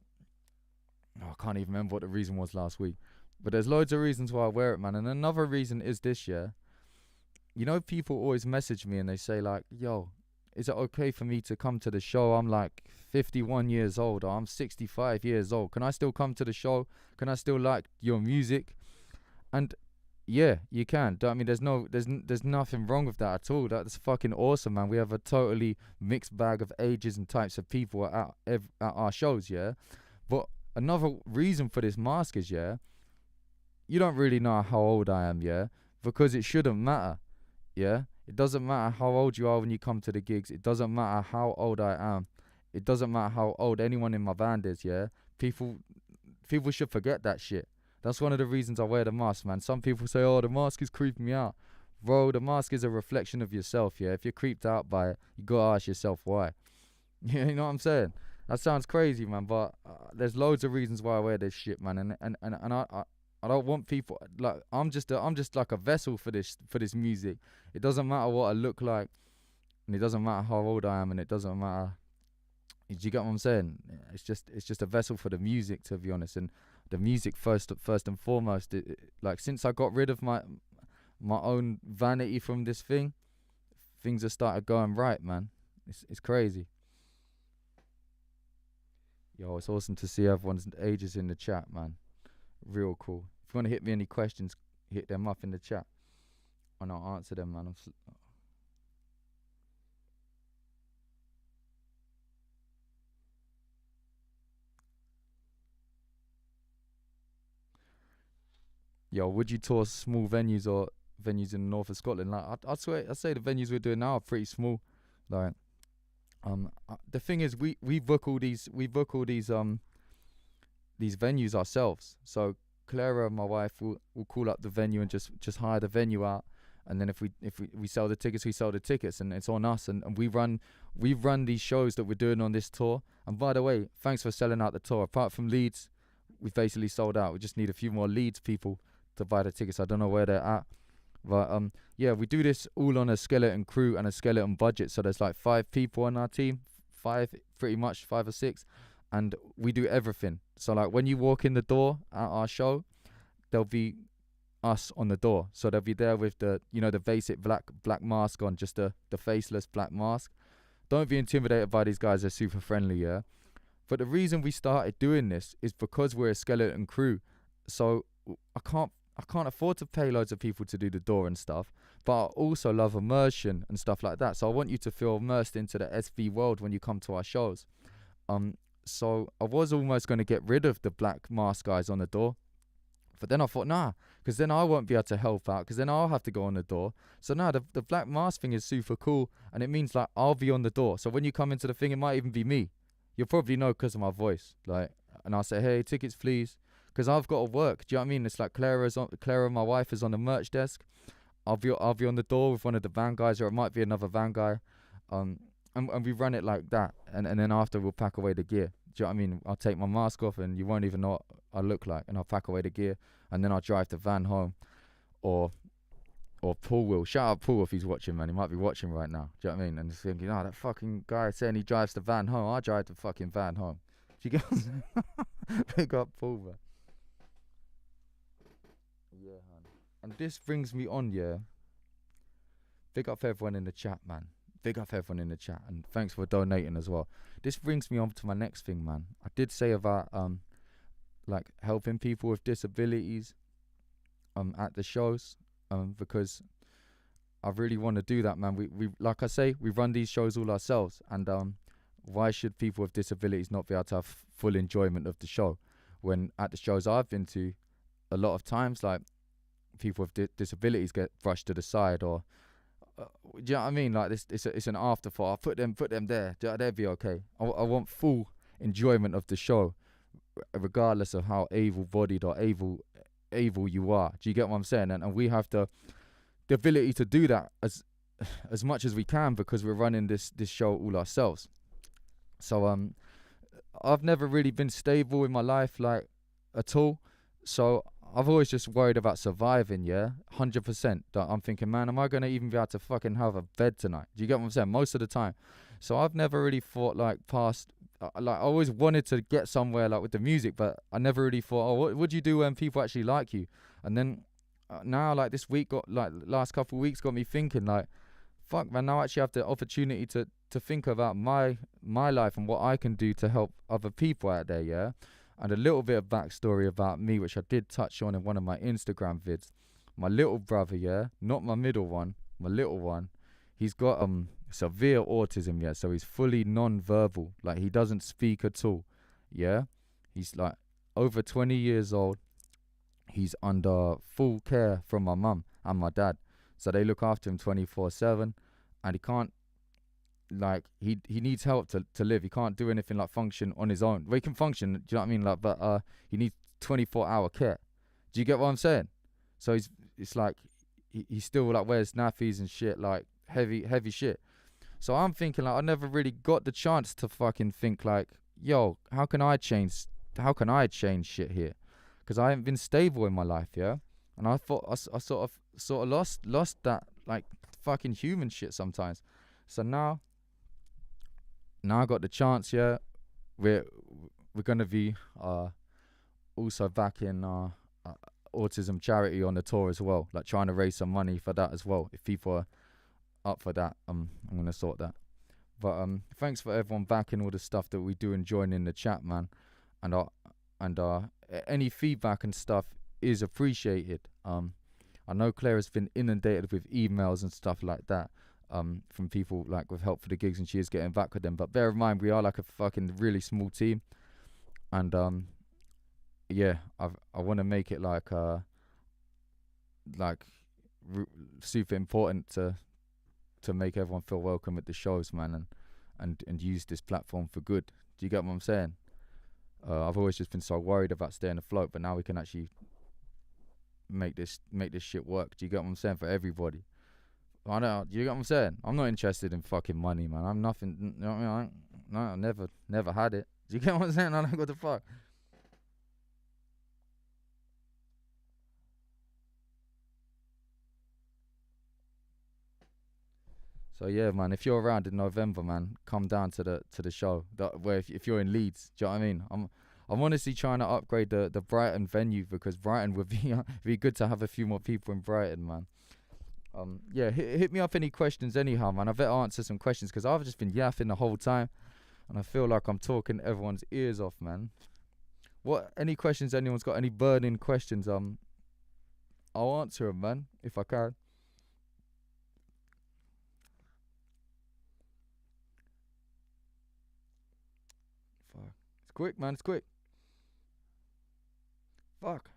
I can't even remember what the reason was last week. But there's loads of reasons why I wear it, man. And another reason is this, yeah. You know, people always message me and they say like, yo, is it okay for me to come to the show? I'm like 51 years old, or I'm 65 years old. Can I still come to the show? Can I still like your music? And yeah, you can. I mean, there's nothing wrong with that at all. That's fucking awesome, man. We have a totally mixed bag of ages and types of people at our shows, yeah. But another reason for this mask is, yeah, you don't really know how old I am, yeah, because it shouldn't matter, yeah. It doesn't matter how old you are when you come to the gigs. It doesn't matter how old I am. It doesn't matter how old anyone in my band is, yeah. People should forget that shit. That's one of the reasons I wear the mask, man. Some people say, oh, the mask is creeping me out. Bro, the mask is a reflection of yourself, yeah. If you're creeped out by it, you gotta ask yourself why. You know what I'm saying? That sounds crazy, man, but there's loads of reasons why I wear this shit, man, and I don't want people like I'm just like a vessel for this music. It doesn't matter what I look like, and it doesn't matter how old I am, and it doesn't matter. Do you get what I'm saying? It's just a vessel for the music, to be honest, and the music first and foremost. Like since I got rid of my own vanity from this thing, things have started going right, man. It's crazy. Yo, it's awesome to see everyone's ages in the chat, man. Real cool. If you want to hit me any questions, hit them up in the chat, and I'll answer them, man. Yo, would you tour small venues or venues in the north of Scotland? Like, I swear, I say the venues we're doing now are pretty small. Like, the thing is, we book all these venues ourselves. So Clara, my wife, will call up the venue and just hire the venue out. And then if we sell the tickets, we sell the tickets, and it's on us. And we run these shows that we're doing on this tour. And by the way, thanks for selling out the tour. Apart from Leeds, we've basically sold out. We just need a few more Leeds people to buy the tickets. I don't know where they're at. But yeah, we do this all on a skeleton crew and a skeleton budget. So there's like 5 people on our team, pretty much 5 or 6, and we do everything. So like when you walk in the door at our show, there'll be us on the door. So they'll be there with the the basic black mask on, just the faceless black mask. Don't be intimidated by these guys. They're super friendly, yeah. But the reason we started doing this is because we're a skeleton crew. So I can't afford to pay loads of people to do the door and stuff, but I also love immersion and stuff like that. So I want you to feel immersed into the SV world when you come to our shows. So I was almost going to get rid of the black mask guys on the door, but then I thought, nah, because then I won't be able to help out, because then I'll have to go on the door. So nah, the black mask thing is super cool, and it means like I'll be on the door. So when you come into the thing, it might even be me. You'll probably know because of my voice, like, and I'll say, hey, tickets please, because I've got to work. Do you know what I mean? It's like Clara, my wife, is on the merch desk. I'll be on the door with one of the van guys, or it might be another van guy. And we run it like that, and then after we'll pack away the gear. Do you know what I mean? I'll take my mask off, and you won't even know what I look like, and I'll pack away the gear, and then I'll drive the van home, or Paul will. Shout out Paul if he's watching, man. He might be watching right now. Do you know what I mean? And he's thinking, oh, that fucking guy saying he drives the van home. I drive the fucking van home. Do you get? Big up Paul, man. Yeah, man. And this brings me on, yeah. Big up everyone in the chat, man. Big up everyone in the chat, and thanks for donating as well. This brings me on to my next thing, man. I did say about like helping people with disabilities at the shows, because I really want to do that, man. We like I say, we run these shows all ourselves, and why should people with disabilities not be able to have full enjoyment of the show? When at the shows I've been to, a lot of times, like, people with disabilities get brushed to the side, or do you know what I mean? Like this, it's an afterthought. Put them there. They'll be okay. I want full enjoyment of the show, regardless of how able-bodied or able you are. Do you get what I'm saying? And we have the ability to do that as much as we can, because we're running this show all ourselves. So I've never really been stable in my life, like, at all. So I've always just worried about surviving, yeah, 100%. I'm thinking, man, am I going to even be able to fucking have a bed tonight? Do you get what I'm saying? Most of the time. So I've never really thought, like, past, like, I always wanted to get somewhere, like, with the music, but I never really thought, oh, what would you do when people actually like you? And then now, like, this week last couple of weeks got me thinking, like, fuck, man, now I actually have the opportunity to think about my life and what I can do to help other people out there, yeah? And a little bit of backstory about me, which I did touch on in one of my Instagram vids. My little brother, yeah, not my middle one, my little one, he's got severe autism, yeah, so he's fully non-verbal, like, he doesn't speak at all, yeah. He's like over 20 years old. He's under full care from my mum and my dad, so they look after him 24/7, and he can't, like, he needs help to live. He can't do anything like function on his own. Well, he can function, do you know what I mean? Like, but he needs 24-hour care. Do you get what I'm saying? So it's like he still, like, wears nappies and shit, like heavy shit. So I'm thinking like I never really got the chance to fucking think like, yo, how can I change? How can I change shit here? Because I haven't been stable in my life, yeah. And I thought I sort of lost that like fucking human shit sometimes. So now I got the chance, yeah. We're we're gonna be also backing uh, autism charity on the tour as well, like trying to raise some money for that as well. If people are up for that, I'm gonna sort that. But thanks for everyone backing all the stuff that we do and join in the chat, man. And any feedback and stuff is appreciated. I know Claire has been inundated with emails and stuff like that. From people like with help for the gigs, and she is getting back with them. But bear in mind, we are like a fucking really small team, and yeah, I want to make it like like super important to make everyone feel welcome at the shows, man, and use this platform for good. Do you get what I'm saying? I've always just been so worried about staying afloat, but now we can actually make this shit work. Do you get what I'm saying? For everybody. I don't. Do you get what I'm saying? I'm not interested in fucking money, man. I'm nothing. You know what I mean? I never had it. Do you get what I'm saying? I don't go the fuck. So yeah, man. If you're around in November, man, come down to the show. Where if you're in Leeds, do you know what I mean? I'm honestly trying to upgrade the Brighton venue, because Brighton would be good to have a few more people in Brighton, man. Yeah, hit me up any questions anyhow, man. I better answer some questions, because I've just been yapping the whole time, and I feel like I'm talking everyone's ears off, man. Any questions? Anyone's got any burning questions? I'll answer them, man, if I can. Fuck, it's quick, man. It's quick. Fuck.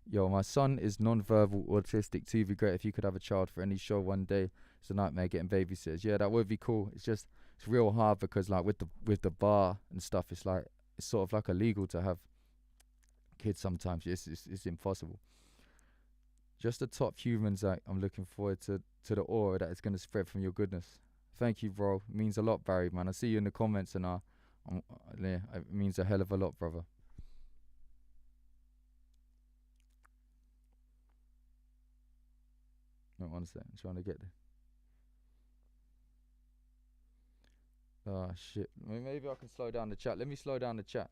Yo, my son is non-verbal autistic too. It'd be great if you could have a child for any show one day. It's a nightmare getting babysitters. Yeah, that would be cool. It's real hard, because like with the bar and stuff, it's like it's sort of like illegal to have kids sometimes. It's impossible. Just the top humans that I'm looking forward to the aura that is gonna spread from your goodness. Thank you, bro. It means a lot, Barry, man. I see you in the comments, and yeah, it means a hell of a lot, brother. Wait one second, I'm trying to get there. Oh shit. Maybe I can slow down the chat. Let me slow down the chat.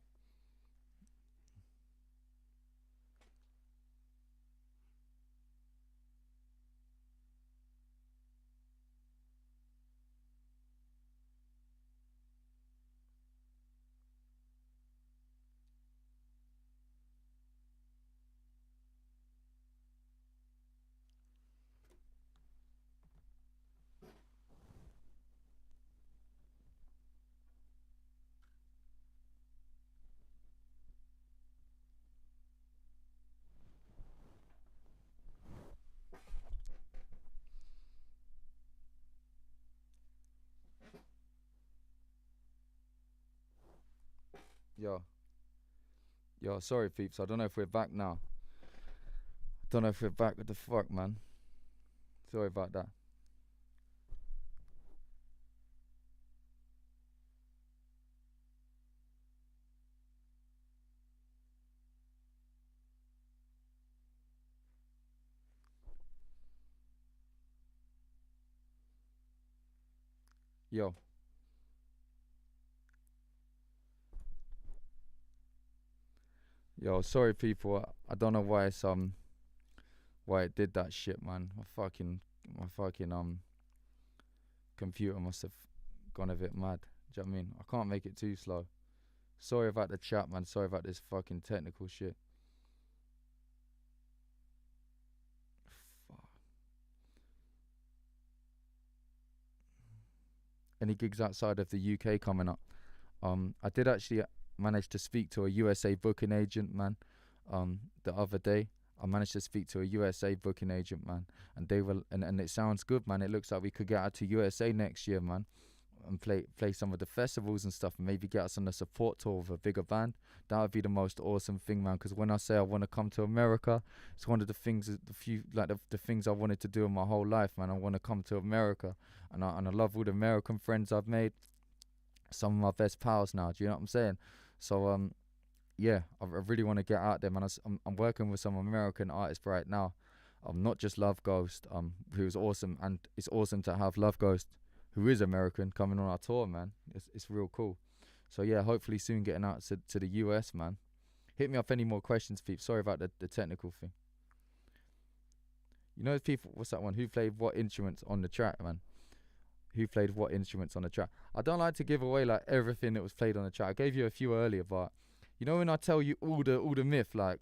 Yo, sorry peeps. I don't know if we're back now. Don't know if we're back. What the fuck, man? Sorry about that. Yo, sorry people. I don't know why it did that shit, man. My fucking computer must have gone a bit mad. Do you know what I mean? I can't make it too slow. Sorry about the chat, man. Sorry about this fucking technical shit. Fuck. Any gigs outside of the UK coming up? I did actually manage to speak to a USA booking agent, man. The other day, I managed to speak to a USA booking agent, man, and they were, and it sounds good, man. It looks like we could get out to USA next year, man. and play some of the festivals and stuff, and maybe get us on a support tour with a bigger band. That would be the most awesome thing, man. Because when I say I want to come to America, it's one of the things, the things I wanted to do in my whole life, man. I want to come to America, and I love all the American friends I've made. Some of my best pals now. Do you know what I'm saying? So yeah, I really want to get out there, man. I'm working with some American artists right now. Not just Love Ghost, who's awesome, and it's awesome to have Love Ghost, who is American, coming on our tour, man. It's real cool. So yeah, hopefully soon getting out to the US, man. Hit me up any more questions, Peep. Sorry about the technical thing. You know, people, what's that one? Who played what instruments on the track, man? Who played what instruments on the track? I don't like to give away like everything that was played on the track. I gave you a few earlier, but you know when I tell you all the myth, like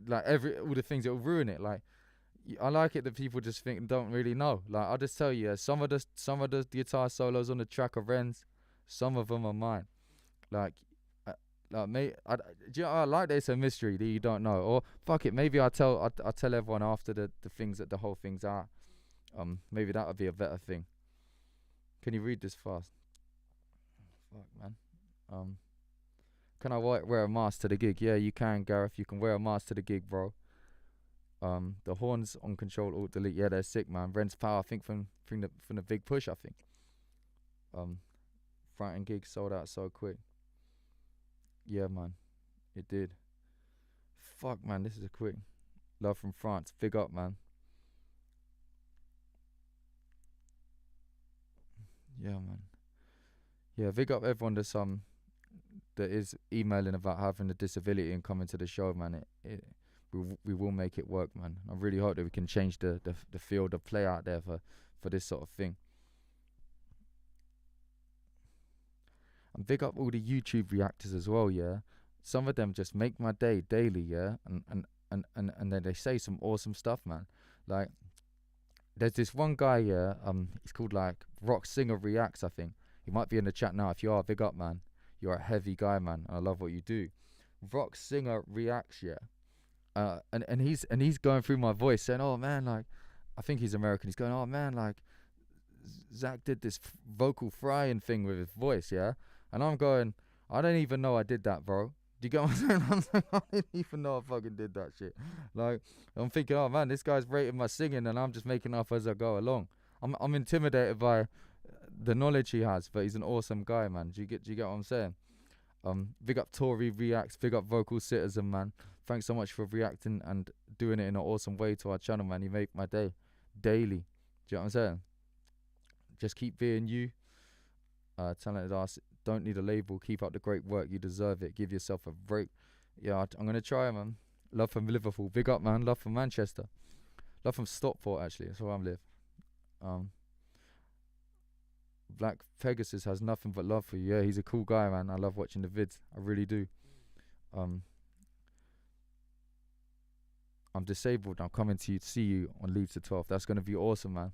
all the things that will ruin it, like. I like it that people just think don't really know. Like I'll just tell you, some of the guitar solos on the track are Ren's, some of them are mine. Like, mate, do you know, I like that it's a mystery that you don't know. Or fuck it, maybe I'll tell everyone after the things that the whole things are. Maybe that would be a better thing. Can you read this fast? Fuck, man. Can I wear a mask to the gig? Yeah, you can, Gareth. You can wear a mask to the gig, bro. The horns on Control Alt Delete, yeah, they're sick, man. Ren's Power, I think from the Big Push, I think. Frightened gig sold out so quick. Yeah, man, it did. Fuck, man, this is a quick. Love from France, big up, man. Yeah, man. Yeah, big up everyone that is emailing about having a disability and coming to the show, man. We will make it work, man. I really hope that we can change the field of play out there for this sort of thing. And big up all the YouTube reactors as well, yeah. Some of them just make my day daily, yeah. And then they say some awesome stuff, man. Like there's this one guy, yeah, he's called like Rock Singer Reacts, I think. He might be in the chat now. If you are, big up, man. You're a heavy guy, man. I love what you do. Rock Singer Reacts, yeah. And he's going through my voice saying, oh man, like, I think he's American. He's going, oh man, like, Zach did this vocal frying thing with his voice, yeah? And I'm going, I don't even know I did that, bro. Do you get what I'm saying? I'm like, I didn't even know I fucking did that shit. Like, I'm thinking, oh man, this guy's rating my singing and I'm just making up as I go along. I'm intimidated by the knowledge he has, but he's an awesome guy, man. Do you get what I'm saying? Big up Tory Reacts, big up Vocal Citizen, man. Thanks so much for reacting and doing it in an awesome way to our channel, man. You make my day daily. Do you know what I'm saying? Just keep being you. Talented ass, don't need a label. Keep up the great work. You deserve it. Give yourself a break. Yeah, I'm going to try, man. Love from Liverpool. Big up, man. Love from Manchester. Love from Stockport, actually. That's where I live. Black Pegasus has nothing but love for you. Yeah, he's a cool guy, man. I love watching the vids. I really do. I'm disabled. I'm coming to see you on Leeds the 12th. That's going to be awesome, man.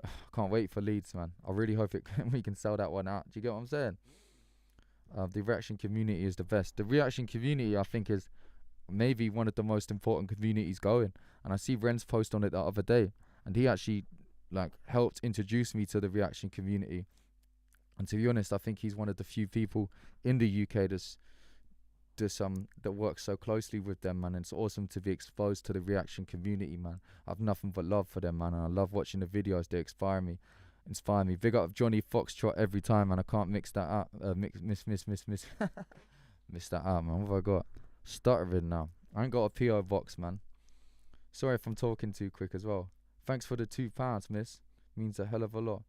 I can't wait for Leeds, man. I really hope we can sell that one out. Do you get what I'm saying? The reaction community is the best. The reaction community, I think, is maybe one of the most important communities going. And I see Ren's post on it the other day, and he actually like helped introduce me to the reaction community. And to be honest, I think he's one of the few people in the UK that works so closely with them, man. And it's awesome to be exposed to the reaction community, man. I've nothing but love for them, man, and I love watching the videos. They inspire me. Big up Johnny Foxtrot every time, man. I can't mix that up. Miss miss that out, man. What have I got? Stuttering now. I ain't got a PO box, man. Sorry if I'm talking too quick as well. Thanks for the £2, miss. Means a hell of a lot.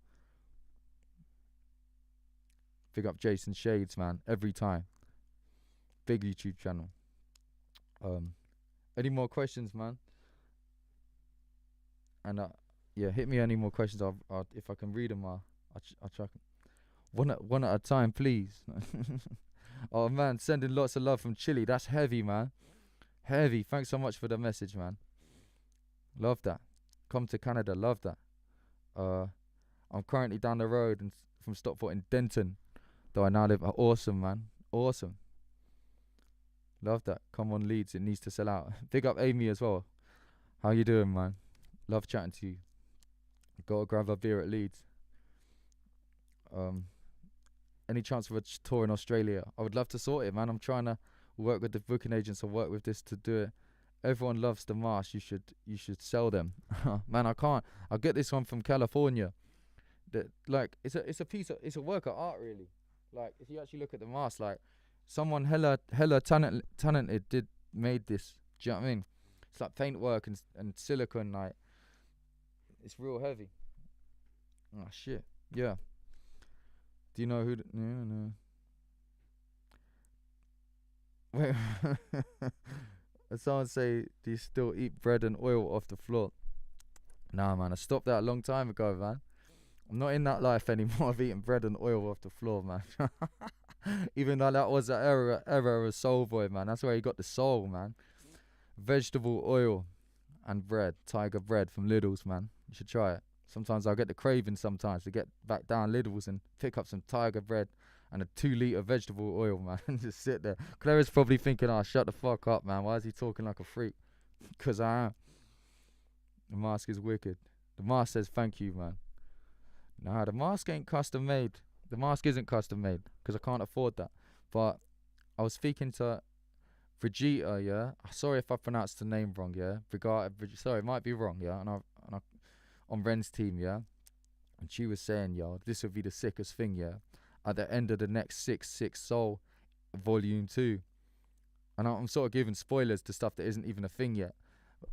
Big up Jason Shades, man. Every time. Big YouTube channel. Any more questions, man? And yeah, hit me any more questions. I'll if I can read them, I'll try. One at a time, please. Oh man, sending lots of love from Chile. That's heavy, man. Heavy. Thanks so much for the message, man. Love that. Come to Canada. Love that. I'm currently down the road from Stockport in Denton, though I now live. Awesome, man. Awesome. Love that. Come on, Leeds. It needs to sell out. Big up Amy as well. How you doing, man? Love chatting to you. Gotta grab a beer at Leeds. Um, any chance of a tour in Australia? I would love to sort it, man. I'm trying to work with the booking agents. I work with this to do it. Everyone loves the mask. You should sell them, man. I can't. I get this one from California. That like it's a work of art really. Like if you actually look at the mask, like someone hella talented made this. Do you know what I mean? It's like paintwork and silicone. Like it's real heavy. Oh shit. Yeah. Do you know who? No, no. Wait. Someone say, do you still eat bread and oil off the floor? Nah, man. I stopped that a long time ago, man. I'm not in that life anymore of eating bread and oil off the floor, man. Even though that was the era of Soul Boy, man. That's where he got the soul, man. Vegetable oil and bread, tiger bread from Lidl's, man. You should try it. Sometimes I'll get the craving sometimes to get back down Lidl's and pick up some tiger bread and a 2 litre vegetable oil, man, and just sit there. Clara's probably thinking, oh, shut the fuck up, man. Why is he talking like a freak? Because I am. The mask is wicked. The mask says thank you, man. Nah, the mask ain't custom made. The mask isn't custom made because I can't afford that. But I was speaking to Brigitte, yeah. Sorry if I pronounced the name wrong, yeah. Sorry, it might be wrong, yeah. And I on Ren's team, yeah. And she was saying, yo, this would be the sickest thing, yeah. At the end of the next 6 Soul Volume 2. And I'm sort of giving spoilers to stuff that isn't even a thing yet.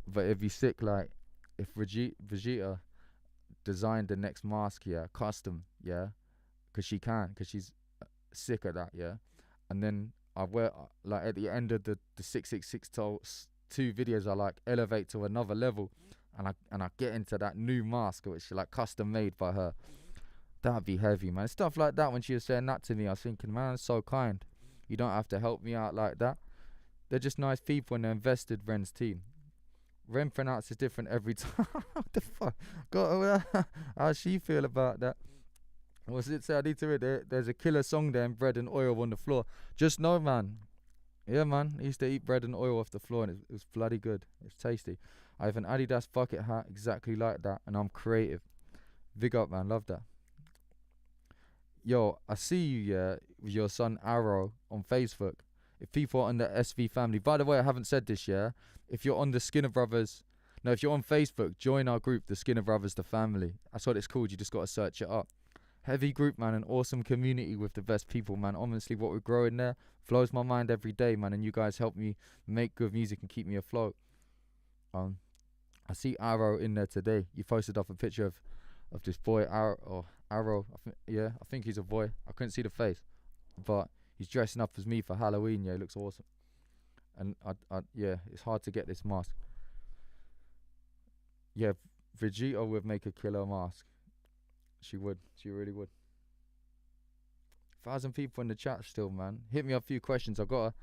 But it'd be sick, like, if Vegeta designed the next mask, yeah, custom, yeah. Because she's sick at that, yeah. And then I wear, like, at the end of the 666 2 videos, I, like, elevate to another level. And I get into that new mask, which is, like, custom made by her. That'd be heavy, man. Stuff like that, when she was saying that to me, I was thinking, man, that's so kind. You don't have to help me out like that. They're just nice people and they're invested Ren's team. Ren pronounces different every time. What the fuck? How's she feel about that? What's it say? I need to read it. There's a killer song there, and bread and oil on the floor. Just know, man. Yeah, man. I used to eat bread and oil off the floor, and it was bloody good. It's tasty. I have an Adidas bucket hat exactly like that, and I'm creative. Big up, man. Love that. Yo, I see you, yeah, with your son Arrow on Facebook. If people are on the SV family, by the way, I haven't said this, yeah. If you're on the Skinner Brothers, no, if you're on Facebook, join our group, the Skinner Brothers, the family. That's what it's called. You just got to search it up. Heavy group, man, an awesome community with the best people, man. Honestly, what we're growing there blows my mind every day, man. And you guys help me make good music and keep me afloat. I see Arrow in there today. You posted up a picture of this boy Arrow. I think he's a boy. I couldn't see the face, but he's dressing up as me for Halloween. Yeah, he looks awesome. And yeah, it's hard to get this mask. Yeah, Vegeta would make a killer mask. She would. She really would. 1,000 people in the chat still, man. Hit me up a few questions. I got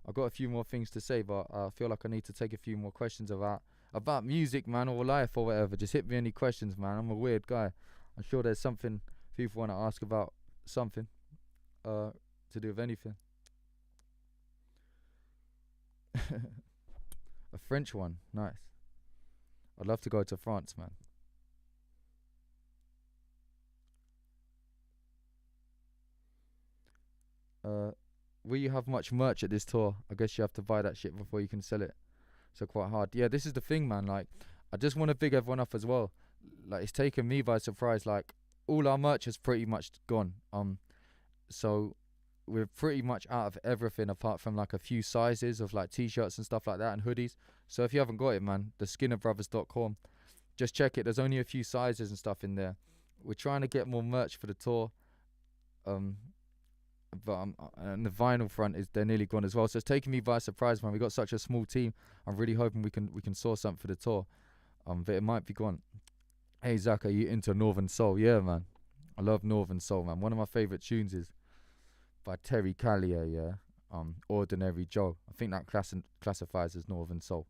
a few more things to say, but I feel like I need to take a few more questions about music, man, or life or whatever. Just hit me any questions, man. I'm a weird guy. I'm sure there's something people want to ask about, something to do with anything. A French one, nice. I'd love to go to France, man. Will you have much merch at this tour? I guess you have to buy that shit before you can sell it. So quite hard. Yeah, this is the thing, man. Like, I just want to big everyone up as well. Like, it's taken me by surprise. Like, all our merch is pretty much gone. So we're pretty much out of everything apart from like a few sizes of like t-shirts and stuff like that and hoodies. So if you haven't got it, man, theskinnerbrothers.com, just check it. There's only a few sizes and stuff in there. We're trying to get more merch for the tour. But and the vinyl front they're nearly gone as well. So it's taking me by surprise, man. We got such a small team. I'm really hoping we can source something for the tour. But it might be gone. Hey Zach, are you into Northern Soul? Yeah, man. I love Northern Soul, man. One of my favourite tunes is by Terry Callier, yeah. Ordinary Joe. I think that classifies as Northern Soul.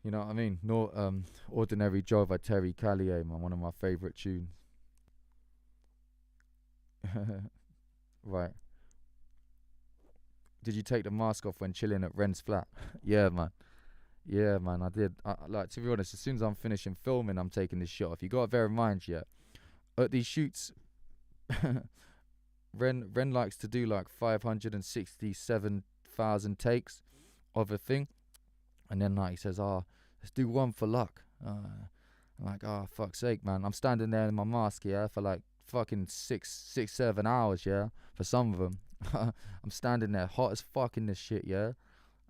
You know what I mean? Ordinary Joe by Terry Callier, man. One of my favourite tunes. Right. Did you take the mask off when chilling at Ren's flat? Yeah, man. Yeah, man, I did. Like, to be honest, as soon as I'm finishing filming, I'm taking this shot off. You got to bear in mind, yeah, at these shoots, Ren likes to do like 567,000 takes of a thing, and then like he says, "Oh, let's do one for luck." I'm like, "Oh, fuck's sake, man!" I'm standing there in my mask, yeah, for like fucking 7 hours, yeah, for some of them. I'm standing there, hot as fuck in this shit, yeah,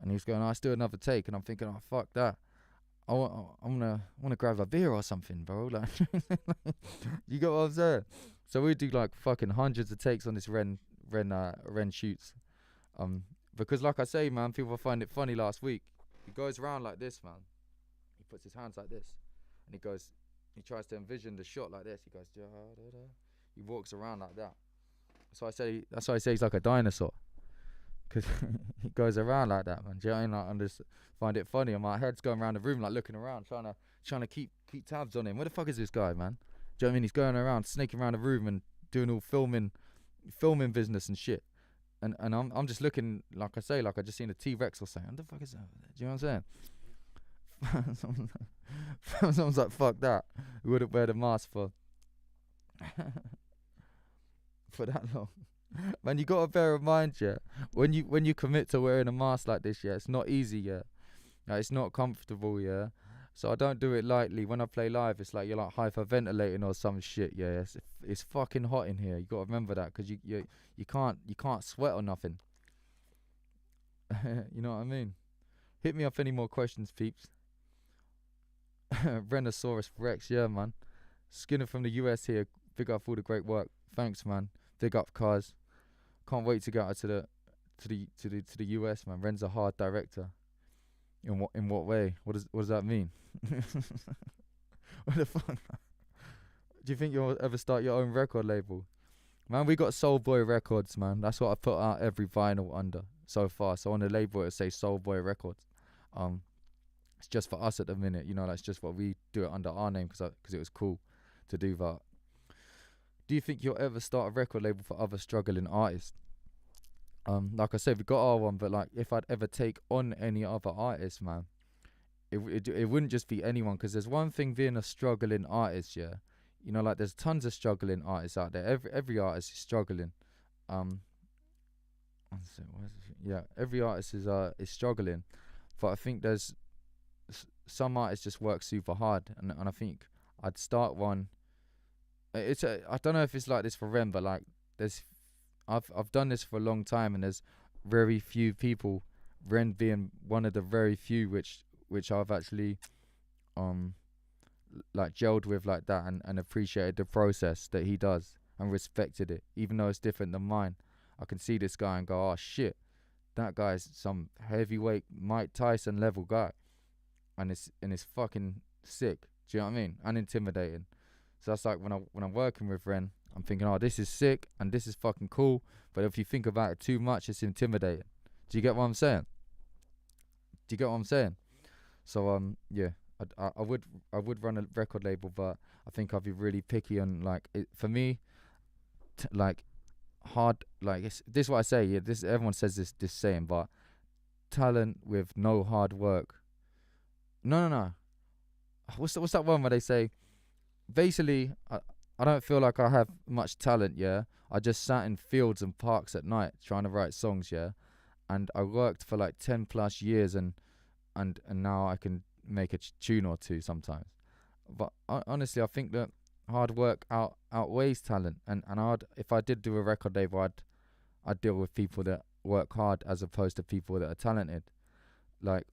and he's going, "Oh, let's do another take," and I'm thinking, "Oh, fuck that." I wanna grab a beer or something, bro. Like, you got what I'm saying? So we do like fucking hundreds of takes on this Ren shoots. Because like I say, man, people find it funny. Last week, he goes around like this, man. He puts his hands like this, and he tries to envision the shot like this. He goes, da, da, da. He walks around like that. That's why I say he's like a dinosaur. Cause he goes around like that, man. Do you know what I mean? Like, I just find it funny, and my head's going around the room, like looking around, trying to keep tabs on him. Where the fuck is this guy, man? Do you know what I mean? He's going around, snaking around the room, and doing all filming business and shit. And I'm just looking, like I say, like I just seen a T-Rex or something. What the fuck is that? Do you know what I'm saying? Someone's like, fuck that. We wouldn't wear the mask for that long. Man, you gotta bear in mind, yeah, when you commit to wearing a mask like this, yeah, it's not easy, yeah. Like, it's not comfortable, yeah. So I don't do it lightly. When I play live, it's like you're like hyperventilating or some shit, yeah. It's fucking hot in here. You gotta remember that, cause you can't sweat or nothing. You know what I mean? Hit me up any more questions, peeps. Renosaurus Rex, yeah, man. Skinner from the US here. Big up for all the great work. Thanks, man. Big up, cars. Can't wait to get out to the US, man. Ren's a hard director. In what way? What does that mean? What the fuck? Do you think you'll ever start your own record label? Man, we got Soul Boy Records, man. That's what I put out every vinyl under so far. So on the label it'll say Soul Boy Records. It's just for us at the minute, you know. That's just what we do it under our name, because it was cool to do that. Do you think you'll ever start a record label for other struggling artists? Like I said, we got our one, but like if I'd ever take on any other artists, man, it wouldn't just be anyone, because there's one thing being a struggling artist, yeah. You know, like there's tons of struggling artists out there. Every artist is struggling. Yeah, every artist is struggling, but I think there's some artists just work super hard, and I think I'd start one. I don't know if it's like this for Ren, but like I've done this for a long time, and there's very few people, Ren being one of the very few which I've actually like gelled with like that, and appreciated the process that he does and respected it, even though it's different than mine. I can see this guy and go, oh shit, that guy's some heavyweight Mike Tyson level guy, and it's fucking sick. Do you know what I mean? And intimidating. So that's like when I'm working with Ren, I'm thinking, oh, this is sick and this is fucking cool. But if you think about it too much, it's intimidating. Do you get what I'm saying? So yeah, I would run a record label, but I think I'd be really picky on like it, for me, like hard, like this is what I say. Yeah, this everyone says this saying, but talent with no hard work. No. What's that one where they say? Basically, I don't feel like I have much talent, yeah. I just sat in fields and parks at night trying to write songs, yeah. And I worked for like 10 plus years, and now I can make a tune or two sometimes. But honestly, I think that hard work outweighs talent, and if I did do a record label, I'd deal with people that work hard as opposed to people that are talented. Like,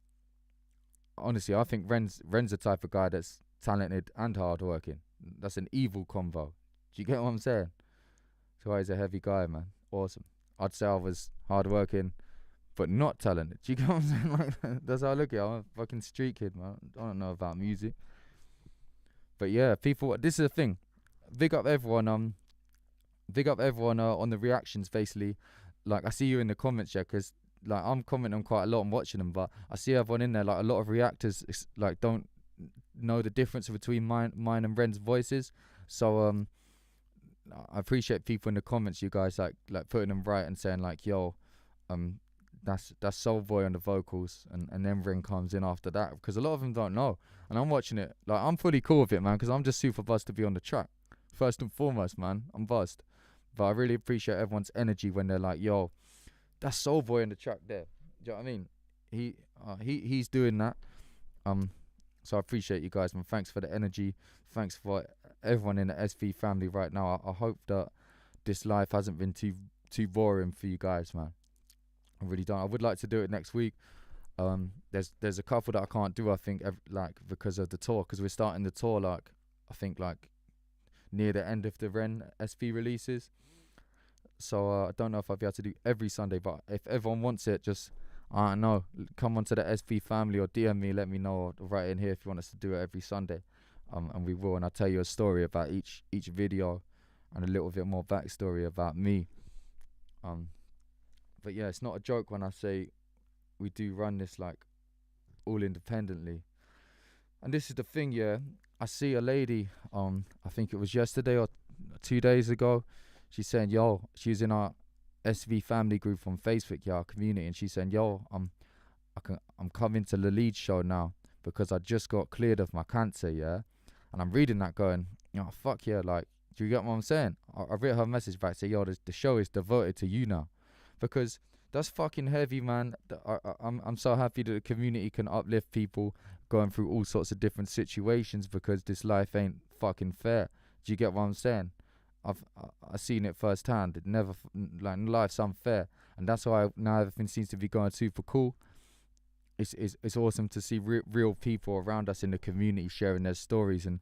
honestly, I think Ren's the type of guy that's talented and hardworking. That's an evil combo. Do you get what I'm saying? So he's a heavy guy, man. Awesome. I'd say I was hardworking, but not talented. Do you get what I'm saying? Like, that's how I look at it. I'm a fucking street kid, man. I don't know about music. But yeah, people. This is the thing. Big up everyone. On the reactions. Basically, like I see you in the comments, yeah, because like I'm commenting quite a lot and watching them, but I see everyone in there. Like a lot of reactors, like don't know the difference between mine and Ren's voices. So I appreciate people in the comments, you guys like putting them right and saying like, yo, that's Soul Boy on the vocals, and then Ren comes in after that, because a lot of them don't know. And I'm watching it, like I'm fully cool with it, man, because I'm just super buzzed to be on the track. First and foremost, man, I'm buzzed. But I really appreciate everyone's energy when they're like, "Yo, that's Soul Boy in the track there." Do you know what I mean? He's doing that. Um, so I appreciate you guys, man. Thanks for the energy. Thanks for everyone in the SV family right now. I hope that this life hasn't been too boring for you guys, man. I really don't. I would like to do it next week. There's a couple that I can't do. I think like because of the tour, because we're starting the tour like I think like near the end of the Ren SV releases. So I don't know if I'll be able to do every Sunday, but if everyone wants it, just I don't know, come onto the SV family or DM me, let me know, or write in here if you want us to do it every Sunday, and we will. And I'll tell you a story about each video, and a little bit more backstory about me. But yeah, it's not a joke when I say we do run this like all independently. And this is the thing, yeah. I see a lady, I think it was yesterday or 2 days ago. She's saying, yo, she's in our SV family group on Facebook, yeah, our community, and she's saying, yo, I'm coming to the lead show now because I just got cleared of my cancer, yeah. And I'm reading that going, fuck yeah, like, do you get what I'm saying? I read her message back, say, yo, the show is devoted to you now, because that's fucking heavy, man. I'm so happy that the community can uplift people going through all sorts of different situations, because this life ain't fucking fair. Do you get what I'm saying? I've seen it firsthand. It never like life's unfair, and that's why now everything seems to be going super cool. It's awesome to see real people around us in the community sharing their stories and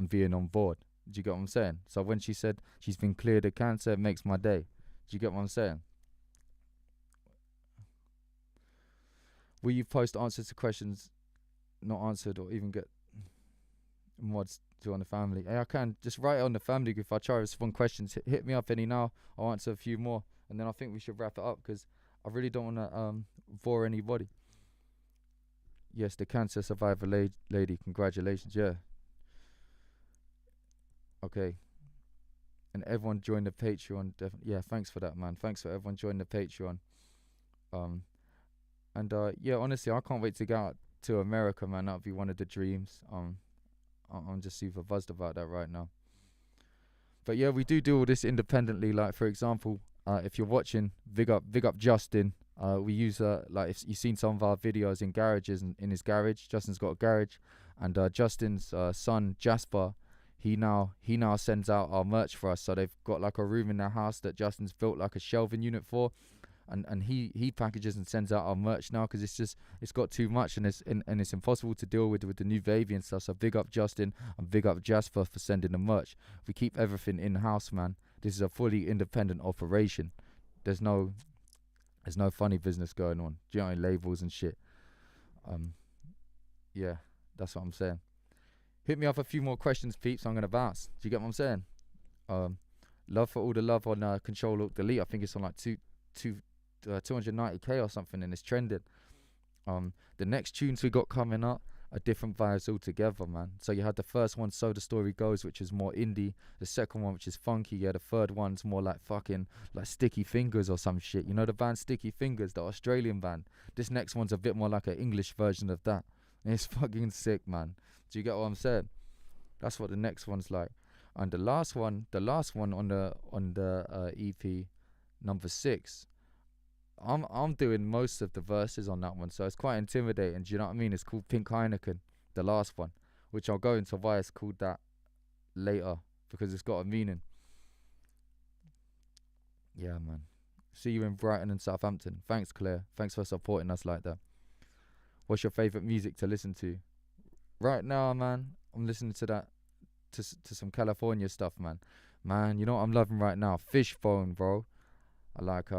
being on board. Do you get what I'm saying? So when she said she's been cleared of cancer, it makes my day. Do you get what I'm saying? Will you post answers to questions not answered, or even get mods to on the family? Hey, I can just write it on the family group. If I try to respond questions, hit me up any now. I'll answer a few more, and then I think we should wrap it up, because I really don't want to bore anybody. Yes, the cancer survivor lady, congratulations. Yeah. Okay. And everyone join the Patreon. Yeah, thanks for that, man. Thanks for everyone joining the Patreon. And yeah, honestly, I can't wait to get out to America, man. That'll be one of the dreams. I'm just super buzzed about that right now. But yeah, we do all this independently. Like, for example, if you're watching, big up Justin. We use like, if you've seen some of our videos in garages and in his garage. Justin's got a garage, and Justin's son Jasper, he now sends out our merch for us. So they've got like a room in their house that Justin's built like a shelving unit for, and he packages and sends out our merch now, because it's got too much, and it's impossible to deal with the new baby and stuff. So big up Justin and big up Jasper for sending the merch. We keep everything in house, man. This is a fully independent operation. There's no funny business going on. Do you know, labels and shit. Yeah, that's what I'm saying. Hit me up a few more questions, peeps. I'm gonna bounce. Do you get what I'm saying? Love for all the love on Control Alt Delete. I think it's on like 290k or something, and it's trending. The next tunes we got coming up are different vibes altogether, man. So you had the first one, So the Story Goes, which is more indie. The second one, which is funky. Yeah, the third one's more like fucking like Sticky Fingers or some shit. You know the band Sticky Fingers, the Australian band. This next one's a bit more like an English version of that. And it's fucking sick, man. Do you get what I'm saying? That's what the next one's like. And the last one on the EP, number 6. I'm doing most of the verses on that one, so it's quite intimidating. Do you know what I mean? It's called Pink Heineken, the last one, which I'll go into why it's called that later, because it's got a meaning. Yeah, man. See you in Brighton and Southampton. Thanks, Claire. Thanks for supporting us like that. What's your favourite music to listen to? Right now, man, I'm listening to that, to some California stuff, man. Man, you know what I'm loving right now? Fishbone, bro. I like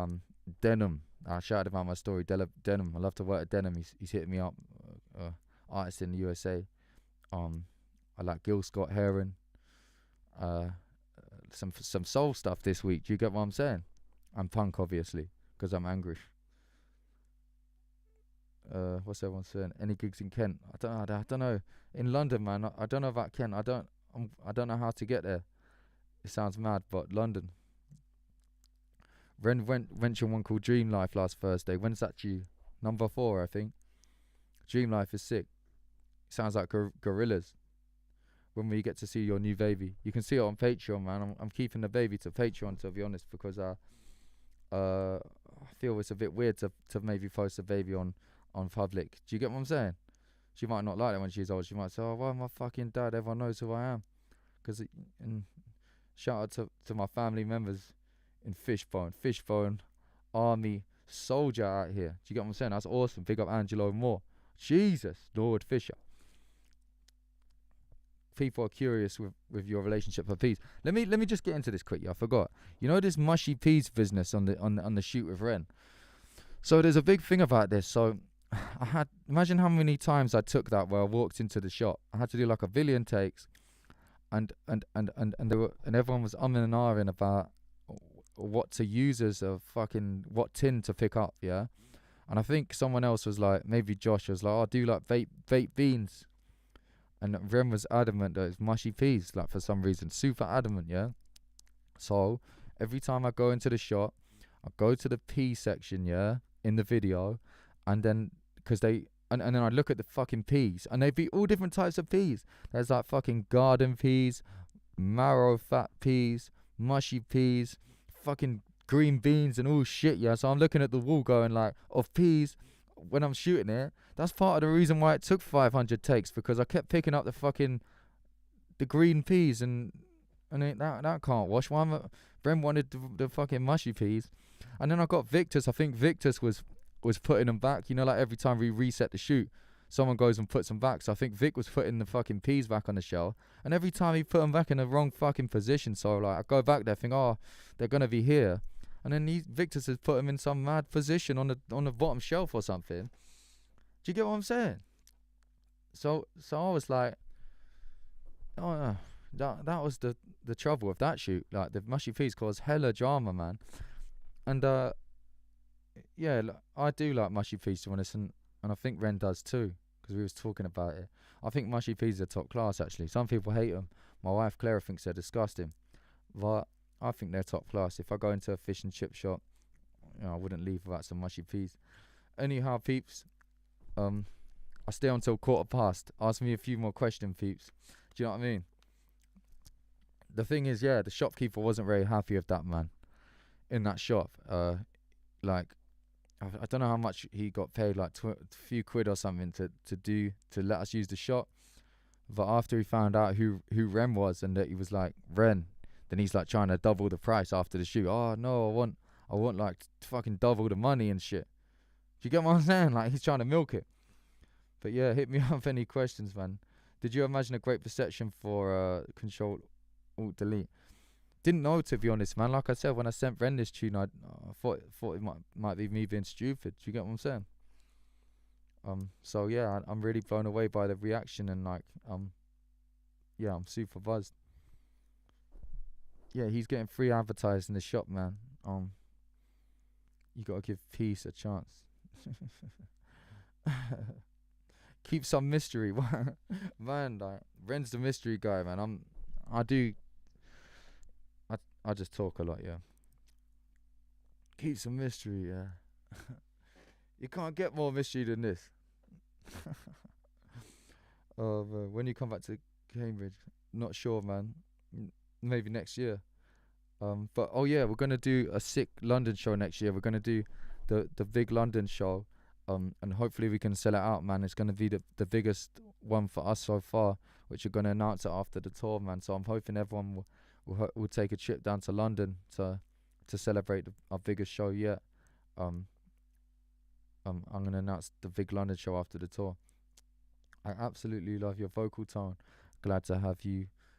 Denim. I shouted about my story. Denim. I love to work at Denim. He's hitting me up. Artist in the USA. I like Gil Scott Heron. Some soul stuff this week. Do you get what I'm saying? I'm punk, obviously, because I'm angry. What's everyone saying? Any gigs in Kent? I don't know. In London, man. I don't know about Kent. I don't know how to get there. It sounds mad, but London. Ren went to one called Dream Life last Thursday. When's that due? Number 4, I think. Dream Life is sick. Sounds like Gorillas. when we get to see your new baby. You can see it on Patreon, man. I'm keeping the baby to Patreon, to be honest, because I feel it's a bit weird to maybe post a baby on public. Do you get what I'm saying? She might not like it when she's old. She might say, "Oh, why am I fucking dad? Everyone knows who I am." And shout out to my family members in Fishbone Army soldier out here. Do you get what I'm saying? That's awesome. Big up Angelo Moore. Jesus, Lord Fisher. People are curious with your relationship for peas. Let me just get into this quickly. I forgot. You know this mushy peas business on the shoot with Ren. So there's a big thing about this. So imagine how many times I took that where I walked into the shop. I had to do like a billion takes, and everyone was umming and ahhing about what to use as a fucking what tin to pick up, yeah. And I think someone else was like, maybe Josh was like, "Oh, do like vape beans," and Ren was adamant that it's mushy peas, like for some reason, super adamant, yeah. So every time I go into the shop, I go to the pea section, yeah, in the video, and then and then I look at the fucking peas, and they'd be all different types of peas. There's like fucking garden peas, marrow fat peas, mushy peas, fucking green beans and all shit, yeah. So I'm looking at the wall going like, of peas when I'm shooting it. That's part of the reason why it took 500 takes, because I kept picking up the green peas and that can't wash. Brem wanted the fucking mushy peas, and then I got Victus. I think Victus was putting them back. You know, like every time we reset the shoot, someone goes and puts them back. So I think Vic was putting the fucking peas back on the shell, and every time he put them back in the wrong fucking position. So like I go back there, think, oh, they're gonna be here, and then Victus has put them in some mad position on the bottom shelf or something. Do you get what I'm saying? So I was like, oh, that was the trouble with that shoot. Like the mushy peas caused hella drama, man. And yeah, I do like mushy peas, to be honest, and I think Ren does too, because we was talking about it. I think mushy peas are top class, actually. Some people hate them. My wife Clara thinks they're disgusting, but I think they're top class. If I go into a fish and chip shop, I wouldn't leave without some mushy peas. Anyhow, peeps, I stay until 1:15. Ask me a few more questions, peeps. Do you know what I mean? The thing is, yeah, the shopkeeper wasn't very happy with that, man. In that shop, like, I don't know how much he got paid, like a few quid or something to let us use the shop. But after he found out who Ren was, and that he was like Ren, then he's like trying to double the price after the shoot. Oh no, I want like fucking double the money and shit. Do you get what I'm saying? Like he's trying to milk it. But yeah, hit me up with any questions, man. Did you imagine a great perception for Control Alt Delete? Didn't know, to be honest, man. Like I said, when I sent Ren this tune, I thought it might be me being stupid. Do you get what I'm saying? So yeah, I'm really blown away by the reaction, and like yeah, I'm super buzzed. Yeah, he's getting free advertised in the shop, man. You gotta give peace a chance. Keep some mystery, man. Like Ren's the mystery guy, man. I just talk a lot, yeah. Keep some mystery, yeah. You can't get more mystery than this. When you come back to Cambridge, not sure, man. Maybe next year. But oh yeah, we're gonna do a sick London show next year. We're gonna do the big London show, and hopefully we can sell it out, man. It's gonna be the biggest one for us so far, which we're gonna announce it after the tour, man. So I'm hoping everyone will take a trip down to London to celebrate our biggest show yet. I'm gonna announce the big London show after the tour. I absolutely love your vocal tone. Glad to have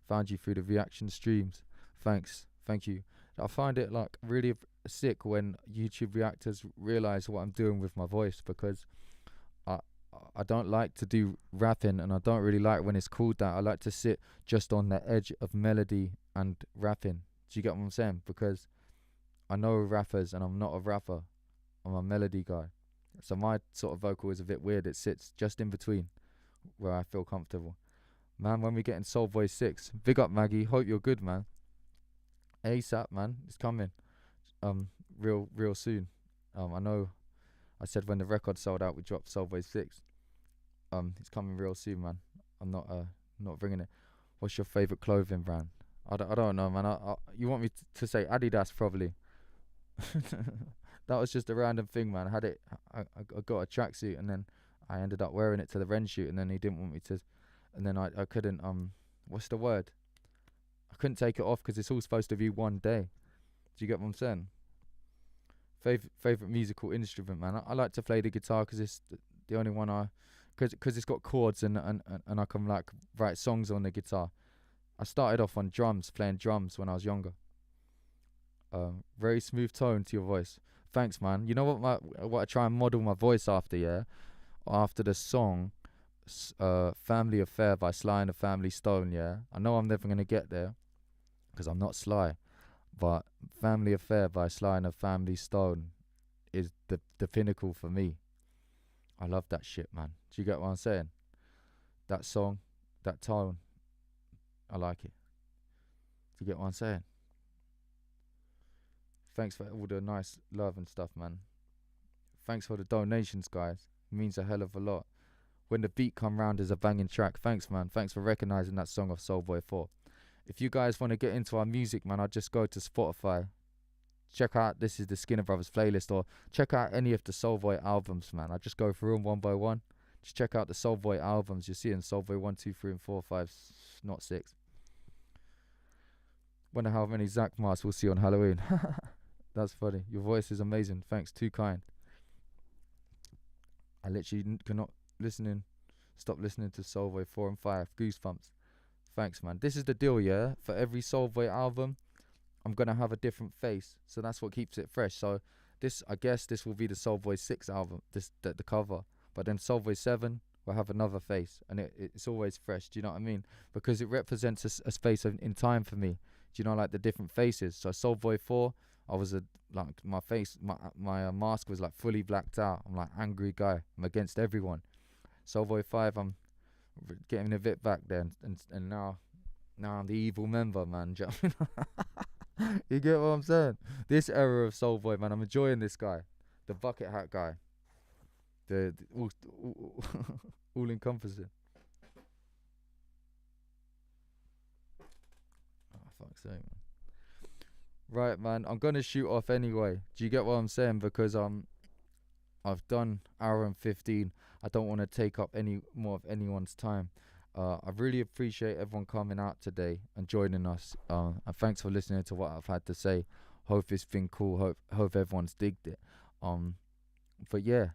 found you through the reaction streams. Thank you. I find it like really sick when YouTube reactors realize what I'm doing with my voice, because I don't like to do rapping, and I don't really like when it's called that. I like to sit just on the edge of melody and rapping. Do you get what I'm saying? Because I know rappers and I'm not a rapper. I'm a melody guy. So my sort of vocal is a bit weird. It sits just in between where I feel comfortable. Man, when we get in Soul Voice 6, big up Maggie. Hope you're good, man. ASAP, man. It's coming. Real soon. I know I said when the record sold out we dropped Soul Voice 6. It's coming real soon, man. I'm not bringing it. What's your favorite clothing brand? I don't know, man. You want me to say Adidas probably? That was just a random thing, man. I had it. I got a tracksuit and then I ended up wearing it to the Ren shoot, and then he didn't want me to, and then I couldn't what's the word? I couldn't take it off because it's all supposed to be one day. Do you get what I'm saying? Favorite musical instrument, man. I like to play the guitar because it's the only one because it's got chords and I can like write songs on the guitar. I started off on drums, playing drums when I was younger. Very smooth tone to your voice. Thanks, man. You know what I try and model my voice after, yeah? After the song, Family Affair by Sly and the Family Stone, yeah? I know I'm never going to get there because I'm not Sly, but Family Affair by Sly and the Family Stone is the pinnacle for me. I love that shit, man. Do you get what I'm saying? That song, that tone, I like it. Do you get what I'm saying? Thanks for all the nice love and stuff, man. Thanks for the donations, guys. It means a hell of a lot. When the beat come round is a banging track. Thanks, man. Thanks for recognizing that song of Soulboy 4. If you guys want to get into our music, man, I'll just go to Spotify. Check out, this is the Skinner Brothers playlist, or check out any of the Soulboy albums, man. I just go through them one by one. Just check out the Soulboy albums. You're seeing Soulboy 1, 2, 3, and 4, 5, not 6. Wonder how many Zach masks we'll see on Halloween. That's funny. Your voice is amazing. Thanks. Too kind. I literally cannot stop listening to Soulboy 4 and 5. Goosebumps. Thanks, man. This is the deal, yeah? For every Soulboy album, I'm going to have a different face. So that's what keeps it fresh. So I guess this will be the Soulboy 6 album, the cover. But then Soulboy 7 will have another face. And it's always fresh. Do you know what I mean? Because it represents a space in time for me. Do you know, like the different faces? So Soulboy 4, I was my face, my mask was like fully blacked out. I'm like angry guy. I'm against everyone. Soulboy 5, I'm getting a bit back there, and now I'm the evil member, man. Do you know what I mean? You get what I'm saying? This era of Soulboy, man, I'm enjoying this guy, the bucket hat guy, the all encompassing. Oh, fuck's sake, man. Right, man, I'm gonna shoot off anyway. Do you get what I'm saying? Because I've done hour and 15. I don't want to take up any more of anyone's time. I really appreciate everyone coming out today and joining us. And thanks for listening to what I've had to say. Hope it's been cool. Hope everyone's digged it. But yeah,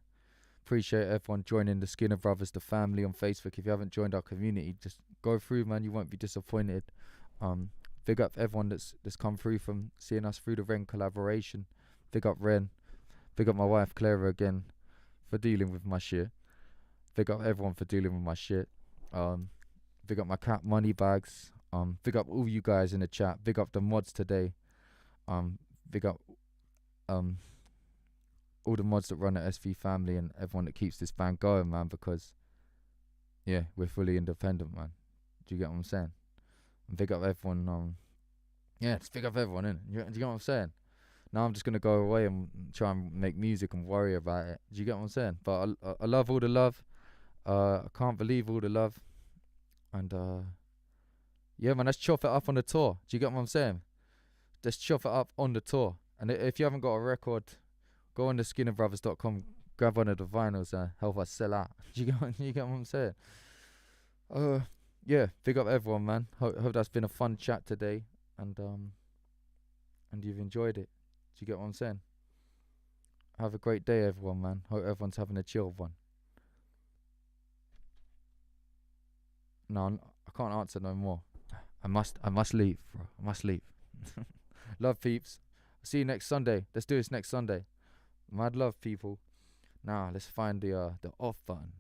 appreciate everyone joining the Skinner Brothers, the family on Facebook. If you haven't joined our community, just go through, man. You won't be disappointed. Big up everyone that's come through from seeing us through the Ren collaboration. Big up Ren. Big up my wife Clara again for dealing with my shit. Big up everyone for dealing with my shit. Big up my cat Moneybags. Big up all you guys in the chat. Big up the mods today. Big up all the mods that run the SV family and everyone that keeps this band going, man, because yeah, we're fully independent, man. Do you get what I'm saying? And big up everyone, just big up everyone, innit? Do you get what I'm saying? Now I'm just gonna go away and try and make music and worry about it. Do you get what I'm saying? But I love all the love. I can't believe all the love. And yeah, man, let's chop it up on the tour. Do you get what I'm saying? Let's chop it up on the tour. And if you haven't got a record, go on to skinnerbrothers.com, grab one of the vinyls and help us sell out. Do you get what I'm saying? Yeah, big up everyone, man. Hope that's been a fun chat today, and you've enjoyed it. Do you get what I'm saying? Have a great day, everyone, man. Hope everyone's having a chill one. No, I can't answer no more. I must leave, bro. I must leave. Love, peeps. See you next Sunday. Let's do this next Sunday. Mad love, people. Now let's find the off button.